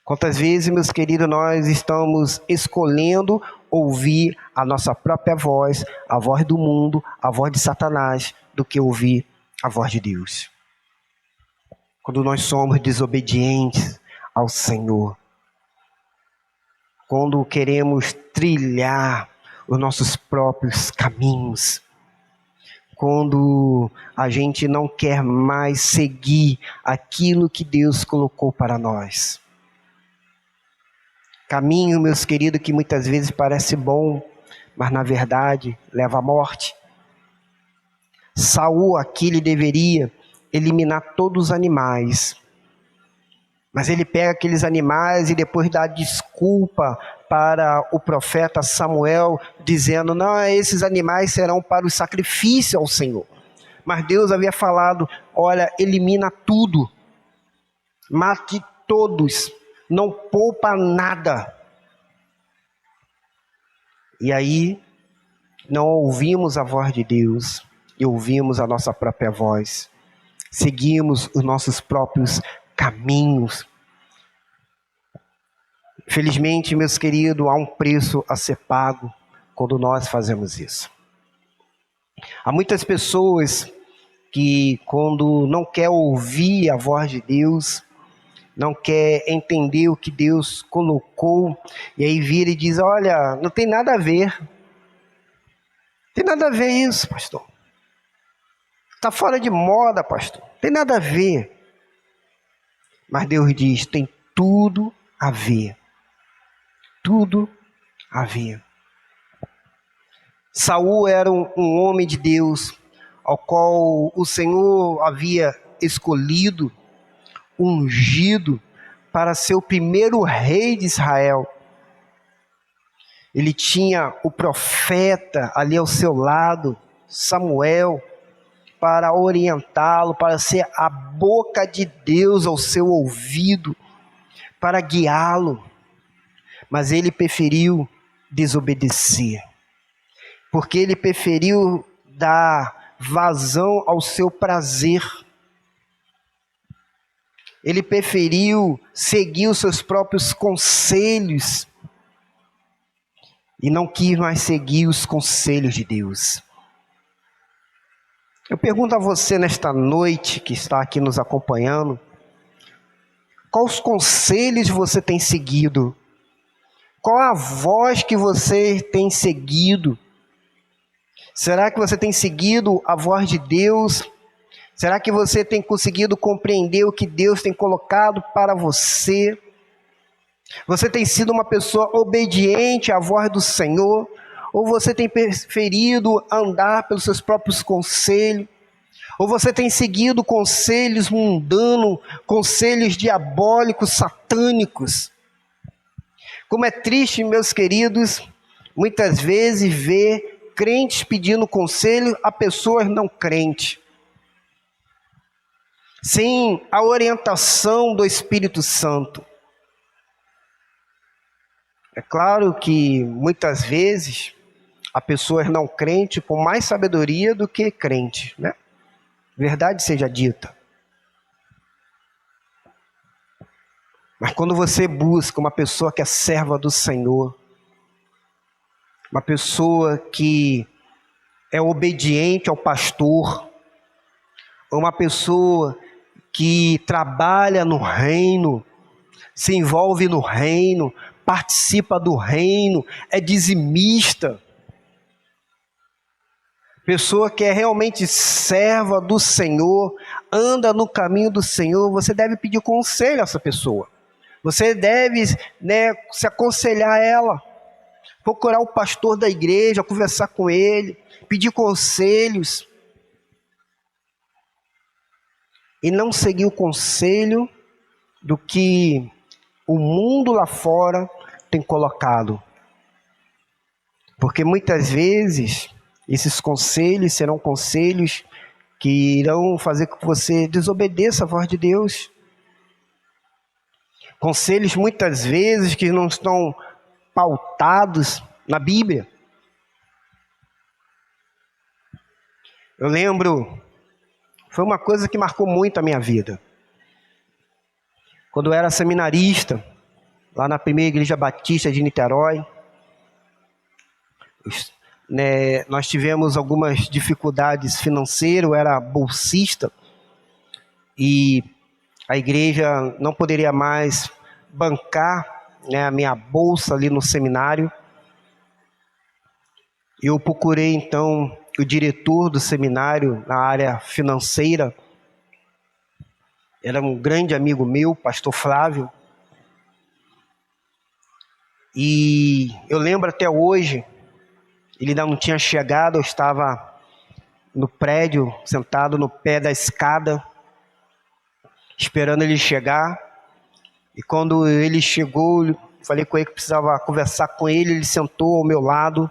Quantas vezes, meus queridos, nós estamos escolhendo ouvir a nossa própria voz, a voz do mundo, a voz de Satanás, do que ouvir a voz de Deus. Quando nós somos desobedientes ao Senhor, quando queremos trilhar os nossos próprios caminhos, quando a gente não quer mais seguir aquilo que Deus colocou para nós. Caminho, meus queridos, que muitas vezes parece bom, mas na verdade leva à morte. Saul aqui ele deveria eliminar todos os animais, mas ele pega aqueles animais e depois dá desculpa para o profeta Samuel, dizendo, não, esses animais serão para o sacrifício ao Senhor. Mas Deus havia falado, olha, elimina tudo, mate todos, não poupa nada. E aí, não ouvimos a voz de Deus, e ouvimos a nossa própria voz. Seguimos os nossos próprios caminhos. Felizmente, meus queridos, há um preço a ser pago quando nós fazemos isso. Há muitas pessoas que, quando não quer ouvir a voz de Deus, não quer entender o que Deus colocou, e aí vira e diz, olha, não tem nada a ver. Não tem nada a ver isso, pastor. Está fora de moda, pastor. Não tem nada a ver. Mas Deus diz, tem tudo a ver. Tudo a ver. Saul era um homem de Deus, ao qual o Senhor havia escolhido, ungido, para ser o primeiro rei de Israel. Ele tinha o profeta ali ao seu lado, Samuel, para orientá-lo, para ser a boca de Deus ao seu ouvido, para guiá-lo. Mas ele preferiu desobedecer, porque ele preferiu dar vazão ao seu prazer. Ele preferiu seguir os seus próprios conselhos e não quis mais seguir os conselhos de Deus. Eu pergunto a você nesta noite que está aqui nos acompanhando, quais conselhos você tem seguido? Qual a voz que você tem seguido? Será que você tem seguido a voz de Deus? Será que você tem conseguido compreender o que Deus tem colocado para você? Você tem sido uma pessoa obediente à voz do Senhor? Ou você tem preferido andar pelos seus próprios conselhos? Ou você tem seguido conselhos mundanos, conselhos diabólicos, satânicos? Como é triste, meus queridos, muitas vezes ver crentes pedindo conselho a pessoas não crentes, sem a orientação do Espírito Santo. É claro que muitas vezes há pessoas não crentes com mais sabedoria do que crente, né? Verdade seja dita. Mas quando você busca uma pessoa que é serva do Senhor, uma pessoa que é obediente ao pastor, uma pessoa que trabalha no reino, se envolve no reino, participa do reino, é dizimista, pessoa que é realmente serva do Senhor, anda no caminho do Senhor, você deve pedir conselho a essa pessoa. Você deve, se aconselhar a ela, procurar o pastor da igreja, conversar com ele, pedir conselhos. E não seguir o conselho do que o mundo lá fora tem colocado. Porque muitas vezes esses conselhos serão conselhos que irão fazer com que você desobedeça a voz de Deus. Conselhos muitas vezes que não estão pautados na Bíblia. Eu lembro, foi uma coisa que marcou muito a minha vida. Quando eu era seminarista, lá na primeira igreja batista de Niterói, nós tivemos algumas dificuldades financeiras, eu era bolsista, e a igreja não poderia mais bancar, a minha bolsa ali no seminário. Eu procurei então o diretor do seminário na área financeira, era um grande amigo meu, pastor Flávio, e eu lembro até hoje, ele ainda não tinha chegado, eu estava no prédio, sentado no pé da escada, esperando ele chegar, e quando ele chegou, eu falei com ele que precisava conversar com ele, ele sentou ao meu lado,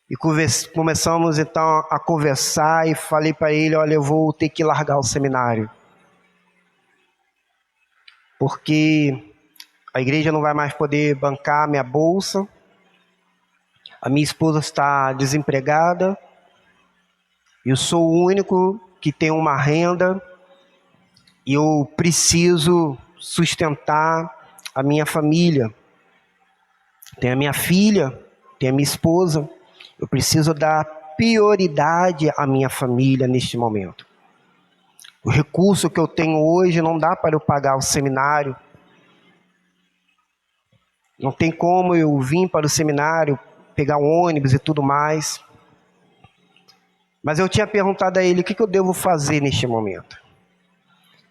e começamos então a conversar, e falei para ele, olha, eu vou ter que largar o seminário, porque a igreja não vai mais poder bancar a minha bolsa, a minha esposa está desempregada, eu sou o único que tem uma renda, e eu preciso sustentar a minha família. Tem a minha filha, tem a minha esposa, eu preciso dar prioridade à minha família neste momento. O recurso que eu tenho hoje não dá para eu pagar o seminário, não tem como eu vir para o seminário, pegar um ônibus e tudo mais. Mas eu tinha perguntado a ele, o que eu devo fazer neste momento?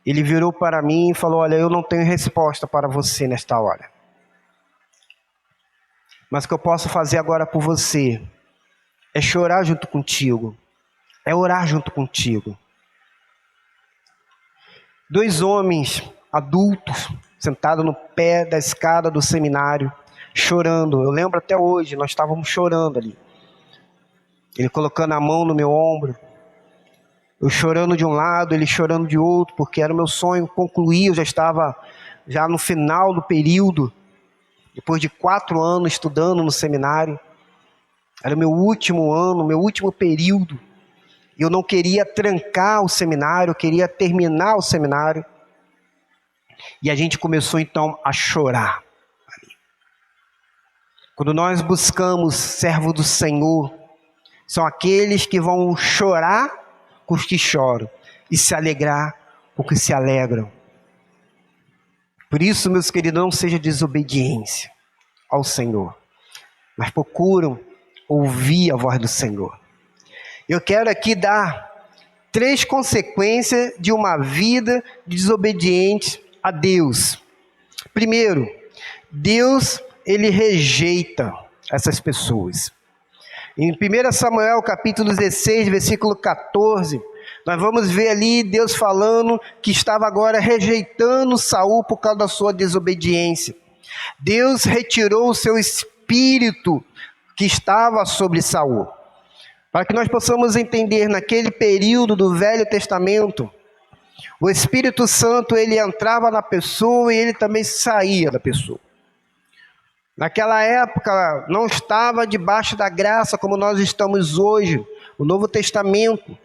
Ele virou para mim e falou, olha, eu não tenho resposta para você nesta hora. Mas o que eu posso fazer agora por você é chorar junto contigo, é orar junto contigo. 2 homens adultos, sentados no pé da escada do seminário, chorando. Eu lembro até hoje, nós estávamos chorando ali. Ele colocando a mão no meu ombro, eu chorando de um lado, ele chorando de outro, porque era o meu sonho concluir, eu já estava no final do período, depois de 4 anos estudando no seminário, era o meu último ano, meu último período, e eu não queria trancar o seminário, eu queria terminar o seminário, e a gente começou então a chorar. Quando nós buscamos servo do Senhor, são aqueles que vão chorar com os que choram e se alegrar com os que se alegram. Por isso, meus queridos, não seja desobediência ao Senhor, mas procuram ouvir a voz do Senhor. Eu quero aqui dar 3 consequências de uma vida desobediente a Deus. Primeiro, Deus, ele rejeita essas pessoas. Em 1 Samuel capítulo 16, versículo 14, nós vamos ver ali Deus falando que estava agora rejeitando Saul por causa da sua desobediência. Deus retirou o seu espírito que estava sobre Saul. Para que nós possamos entender, naquele período do Velho Testamento, o Espírito Santo, ele entrava na pessoa e ele também saía da pessoa. Naquela época, não estava debaixo da graça como nós estamos hoje. O Novo Testamento,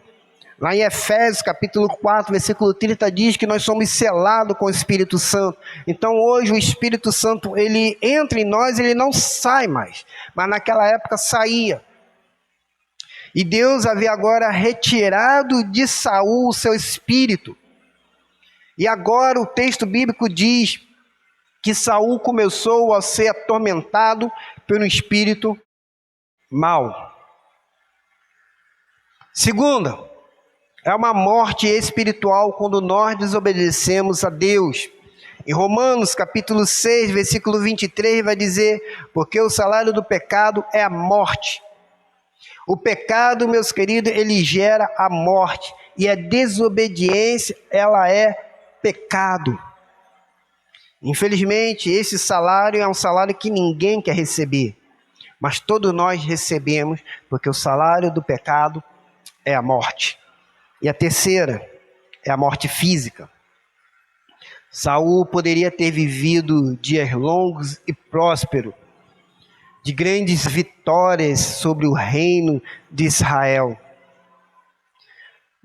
lá em Efésios, capítulo 4, versículo 30, diz que nós somos selados com o Espírito Santo. Então, hoje, o Espírito Santo, ele entra em nós, ele não sai mais. Mas naquela época, saía. E Deus havia agora retirado de Saul o seu espírito. E agora o texto bíblico diz que Saul começou a ser atormentado pelo espírito mau. Segunda, é uma morte espiritual quando nós desobedecemos a Deus. Em Romanos capítulo 6, versículo 23, vai dizer, porque o salário do pecado é a morte. O pecado, meus queridos, ele gera a morte. E a desobediência, ela é pecado. Infelizmente, esse salário é um salário que ninguém quer receber. Mas todos nós recebemos, porque o salário do pecado é a morte. E a terceira é a morte física. Saul poderia ter vivido dias longos e prósperos, de grandes vitórias sobre o reino de Israel.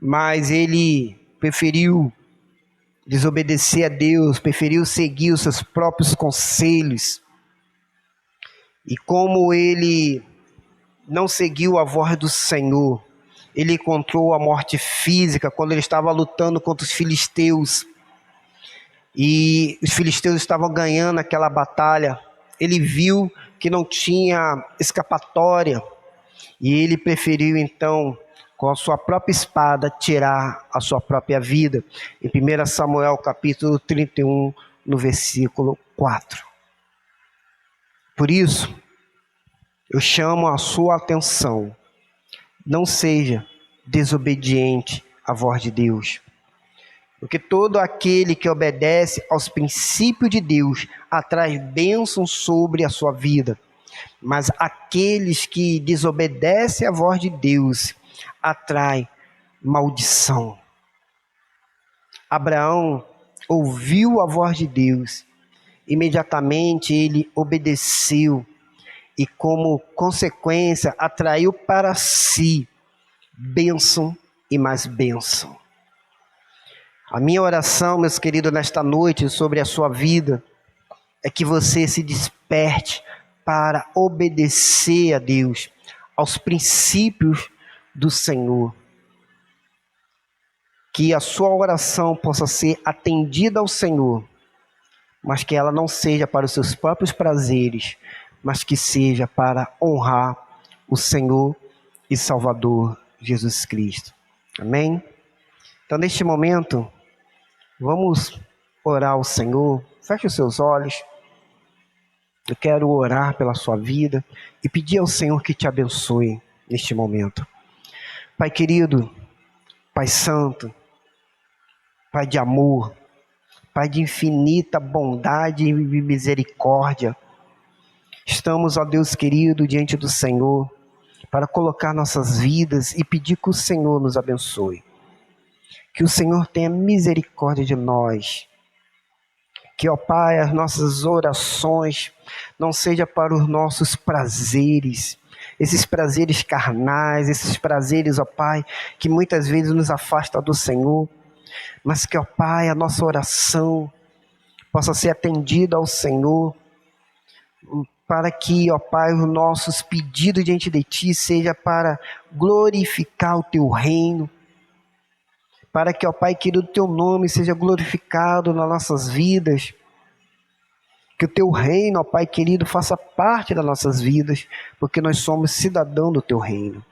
Mas ele preferiu desobedecer a Deus, preferiu seguir os seus próprios conselhos. E como ele não seguiu a voz do Senhor, ele encontrou a morte física quando ele estava lutando contra os filisteus. E os filisteus estavam ganhando aquela batalha. Ele viu que não tinha escapatória. E ele preferiu então, com a sua própria espada, tirar a sua própria vida. Em 1 Samuel capítulo 31, no versículo 4. Por isso, eu chamo a sua atenção. Não seja desobediente à voz de Deus. Porque todo aquele que obedece aos princípios de Deus atrai bênção sobre a sua vida. Mas aqueles que desobedecem à voz de Deus atrai maldição. Abraão ouviu a voz de Deus. Imediatamente ele obedeceu. E como consequência atraiu para si bênção e mais bênção. A minha oração, meus queridos, nesta noite sobre a sua vida, é que você se desperte para obedecer a Deus, aos princípios do Senhor. Que a sua oração possa ser atendida ao Senhor, mas que ela não seja para os seus próprios prazeres, mas que seja para honrar o Senhor e Salvador Jesus Cristo. Amém? Então, neste momento, vamos orar ao Senhor. Feche os seus olhos. Eu quero orar pela sua vida e pedir ao Senhor que te abençoe neste momento. Pai querido, Pai santo, Pai de amor, Pai de infinita bondade e misericórdia, estamos, ó Deus querido, diante do Senhor para colocar nossas vidas e pedir que o Senhor nos abençoe. Que o Senhor tenha misericórdia de nós. Que, ó Pai, as nossas orações não sejam para os nossos prazeres, esses prazeres carnais, esses prazeres, ó Pai, que muitas vezes nos afastam do Senhor, mas que, ó Pai, a nossa oração possa ser atendida ao Senhor, para que, ó Pai, os nossos pedidos diante de Ti seja para glorificar o Teu reino, para que, ó Pai querido, o Teu nome seja glorificado nas nossas vidas, que o Teu reino, ó Pai querido, faça parte das nossas vidas, porque nós somos cidadãos do Teu reino.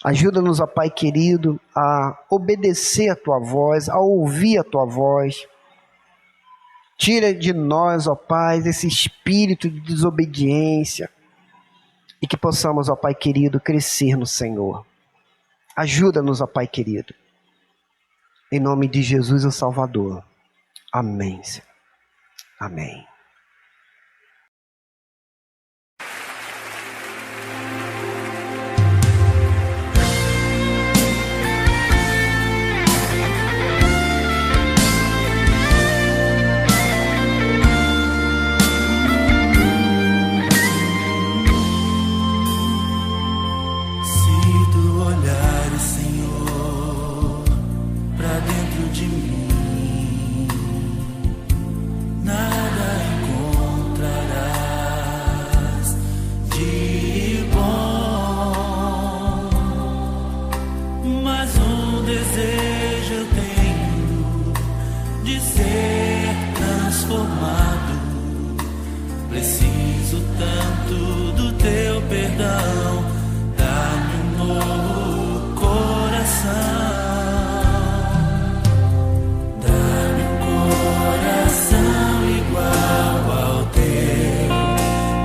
Ajuda-nos, ó Pai querido, a obedecer a Tua voz, a ouvir a Tua voz. Tira de nós, ó Pai, esse espírito de desobediência, e que possamos, ó Pai querido, crescer no Senhor. Ajuda-nos, ó Pai querido. Em nome de Jesus, o Salvador. Amém, Senhor. Amém. Se tu olhares, Senhor, pra dentro de mim, nada encontrarás de bom, mas um desejo eu tenho de ser transformado. Preciso tanto do teu perdão, dá-me um novo coração. Igual ao teu,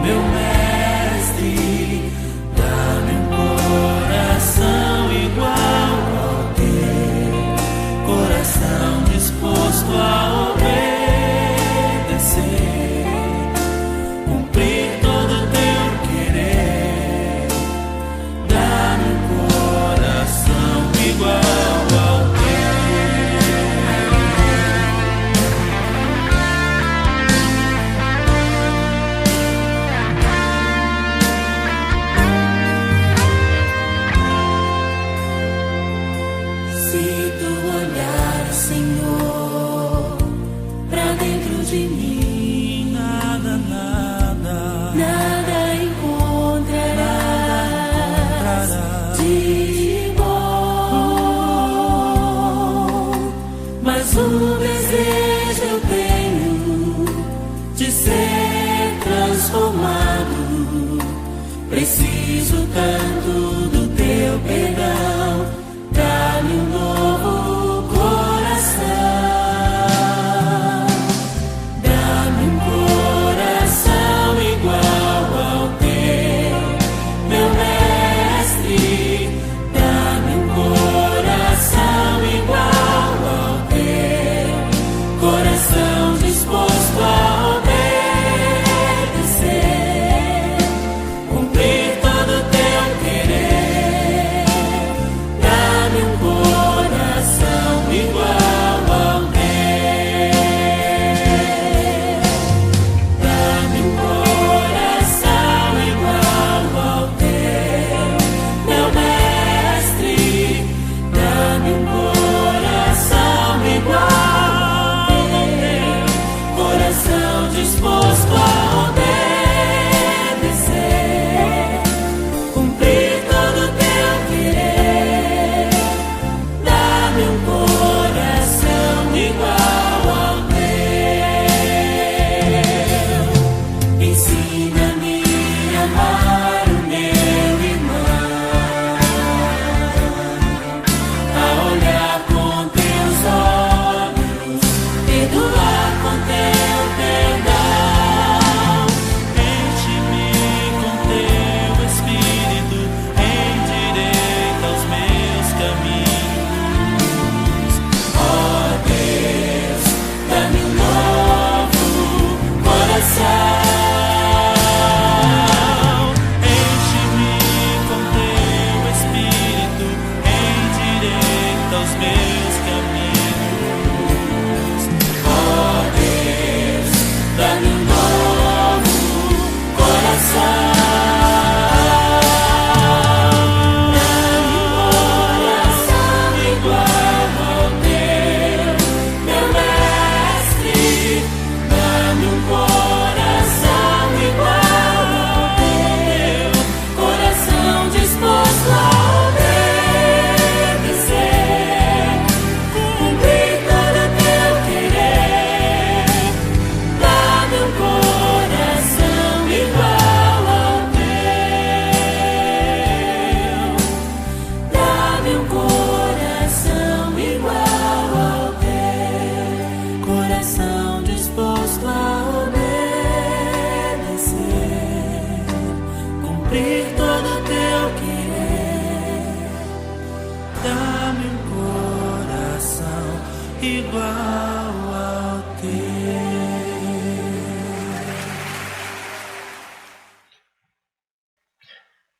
meu mestre, dá-me um coração igual ao teu, coração disposto a obedecer, cumprir todo o teu querer. transformado. Preciso tanto do teu perdão, dá-me um novo coração, dá-me um coração igual ao teu, meu mestre, dá-me um coração igual ao teu, coração disposto a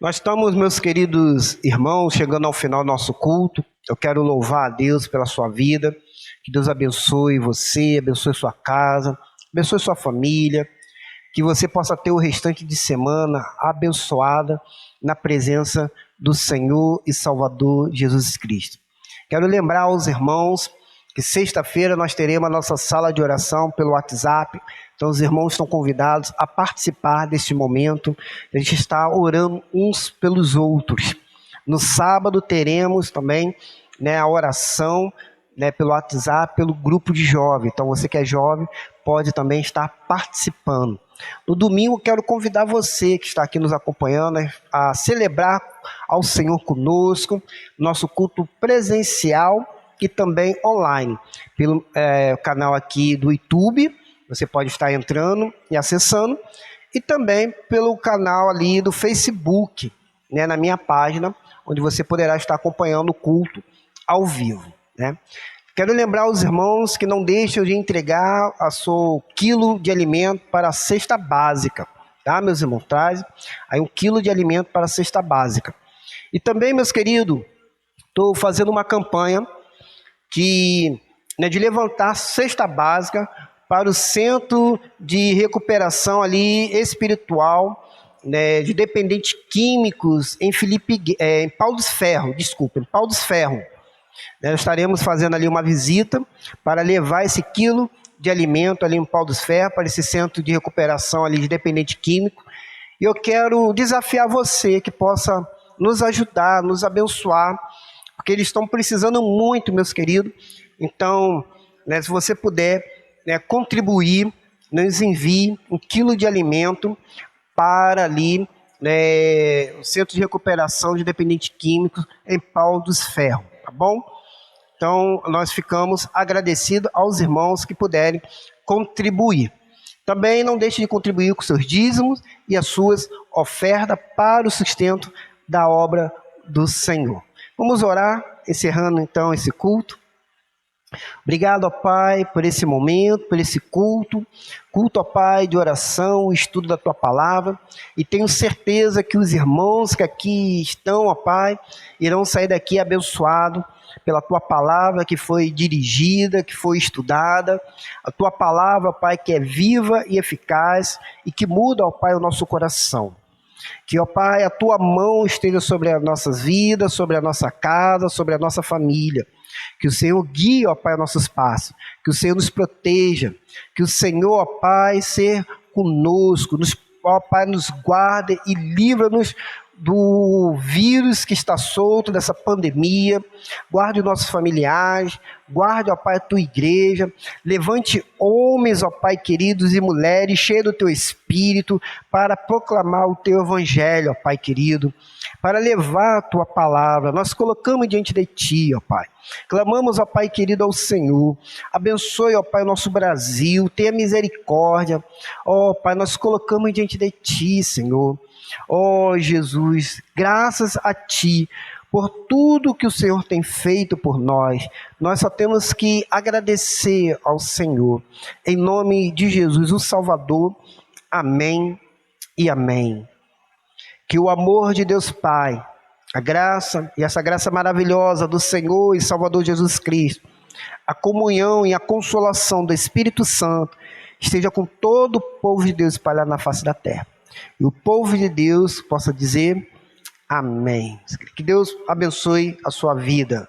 Nós estamos, meus queridos irmãos, chegando ao final do nosso culto. Eu quero louvar a Deus pela sua vida. Que Deus abençoe você, abençoe sua casa, abençoe sua família. Que você possa ter o restante de semana abençoada na presença do Senhor e Salvador Jesus Cristo. Quero lembrar aos irmãos que sexta-feira nós teremos a nossa sala de oração pelo WhatsApp. Então os irmãos estão convidados a participar deste momento. A gente está orando uns pelos outros. No sábado teremos também a oração pelo WhatsApp, pelo grupo de jovem. Então você que é jovem pode também estar participando. No domingo quero convidar você que está aqui nos acompanhando a celebrar ao Senhor conosco, nosso culto presencial e também online, pelo canal aqui do YouTube. Você pode estar entrando e acessando, e também pelo canal ali do Facebook, na minha página, onde você poderá estar acompanhando o culto ao vivo. Quero lembrar os irmãos que não deixem de entregar a seu quilo de alimento para a cesta básica, tá, meus irmãos? Traz aí 1 quilo de alimento para a cesta básica. E também, meus queridos, estou fazendo uma campanha de levantar cesta básica para o centro de recuperação ali espiritual, de dependentes químicos em Pau dos Ferros. Nós estaremos fazendo ali uma visita para levar esse quilo de alimento ali em Pau dos Ferros para esse centro de recuperação ali de dependente químico. E eu quero desafiar você que possa nos ajudar, nos abençoar, porque eles estão precisando muito, meus queridos. Então, se você puder contribuir, nos envie 1 quilo de alimento para ali, o Centro de Recuperação de Dependentes Químicos em Pau dos Ferros, tá bom? Então, nós ficamos agradecidos aos irmãos que puderem contribuir. Também não deixe de contribuir com seus dízimos e as suas ofertas para o sustento da obra do Senhor. Vamos orar, encerrando então esse culto. Obrigado, ó Pai, por esse momento, por esse culto, ó Pai, de oração, estudo da Tua Palavra, e tenho certeza que os irmãos que aqui estão, ó Pai, irão sair daqui abençoados pela Tua Palavra que foi dirigida, que foi estudada, a Tua Palavra, ó Pai, que é viva e eficaz e que muda, ó Pai, o nosso coração. Que, ó Pai, a Tua mão esteja sobre as nossas vidas, sobre a nossa casa, sobre a nossa família. Que o Senhor guie, ó Pai, nossos passos. Que o Senhor nos proteja. Que o Senhor, ó Pai, seja conosco. Ó Pai, nos guarde e livra-nos do vírus que está solto, dessa pandemia. Guarde nossos familiares. Guarde, ó Pai, a Tua igreja. Levante homens, ó Pai, queridos, e mulheres cheios do Teu Espírito para proclamar o Teu Evangelho, ó Pai querido, para levar a Tua Palavra. Nós colocamos diante de Ti, ó Pai. Clamamos, ó Pai querido, ao Senhor. Abençoe, ó Pai, o nosso Brasil. Tenha misericórdia. Ó Pai, nós colocamos diante de Ti, Senhor. Ó Jesus, graças a Ti por tudo que o Senhor tem feito por nós. Nós só temos que agradecer ao Senhor. Em nome de Jesus, o Salvador. Amém e amém. Que o amor de Deus Pai, a graça e essa graça maravilhosa do Senhor e Salvador Jesus Cristo, a comunhão e a consolação do Espírito Santo esteja com todo o povo de Deus espalhado na face da terra. E o povo de Deus possa dizer amém. Que Deus abençoe a sua vida.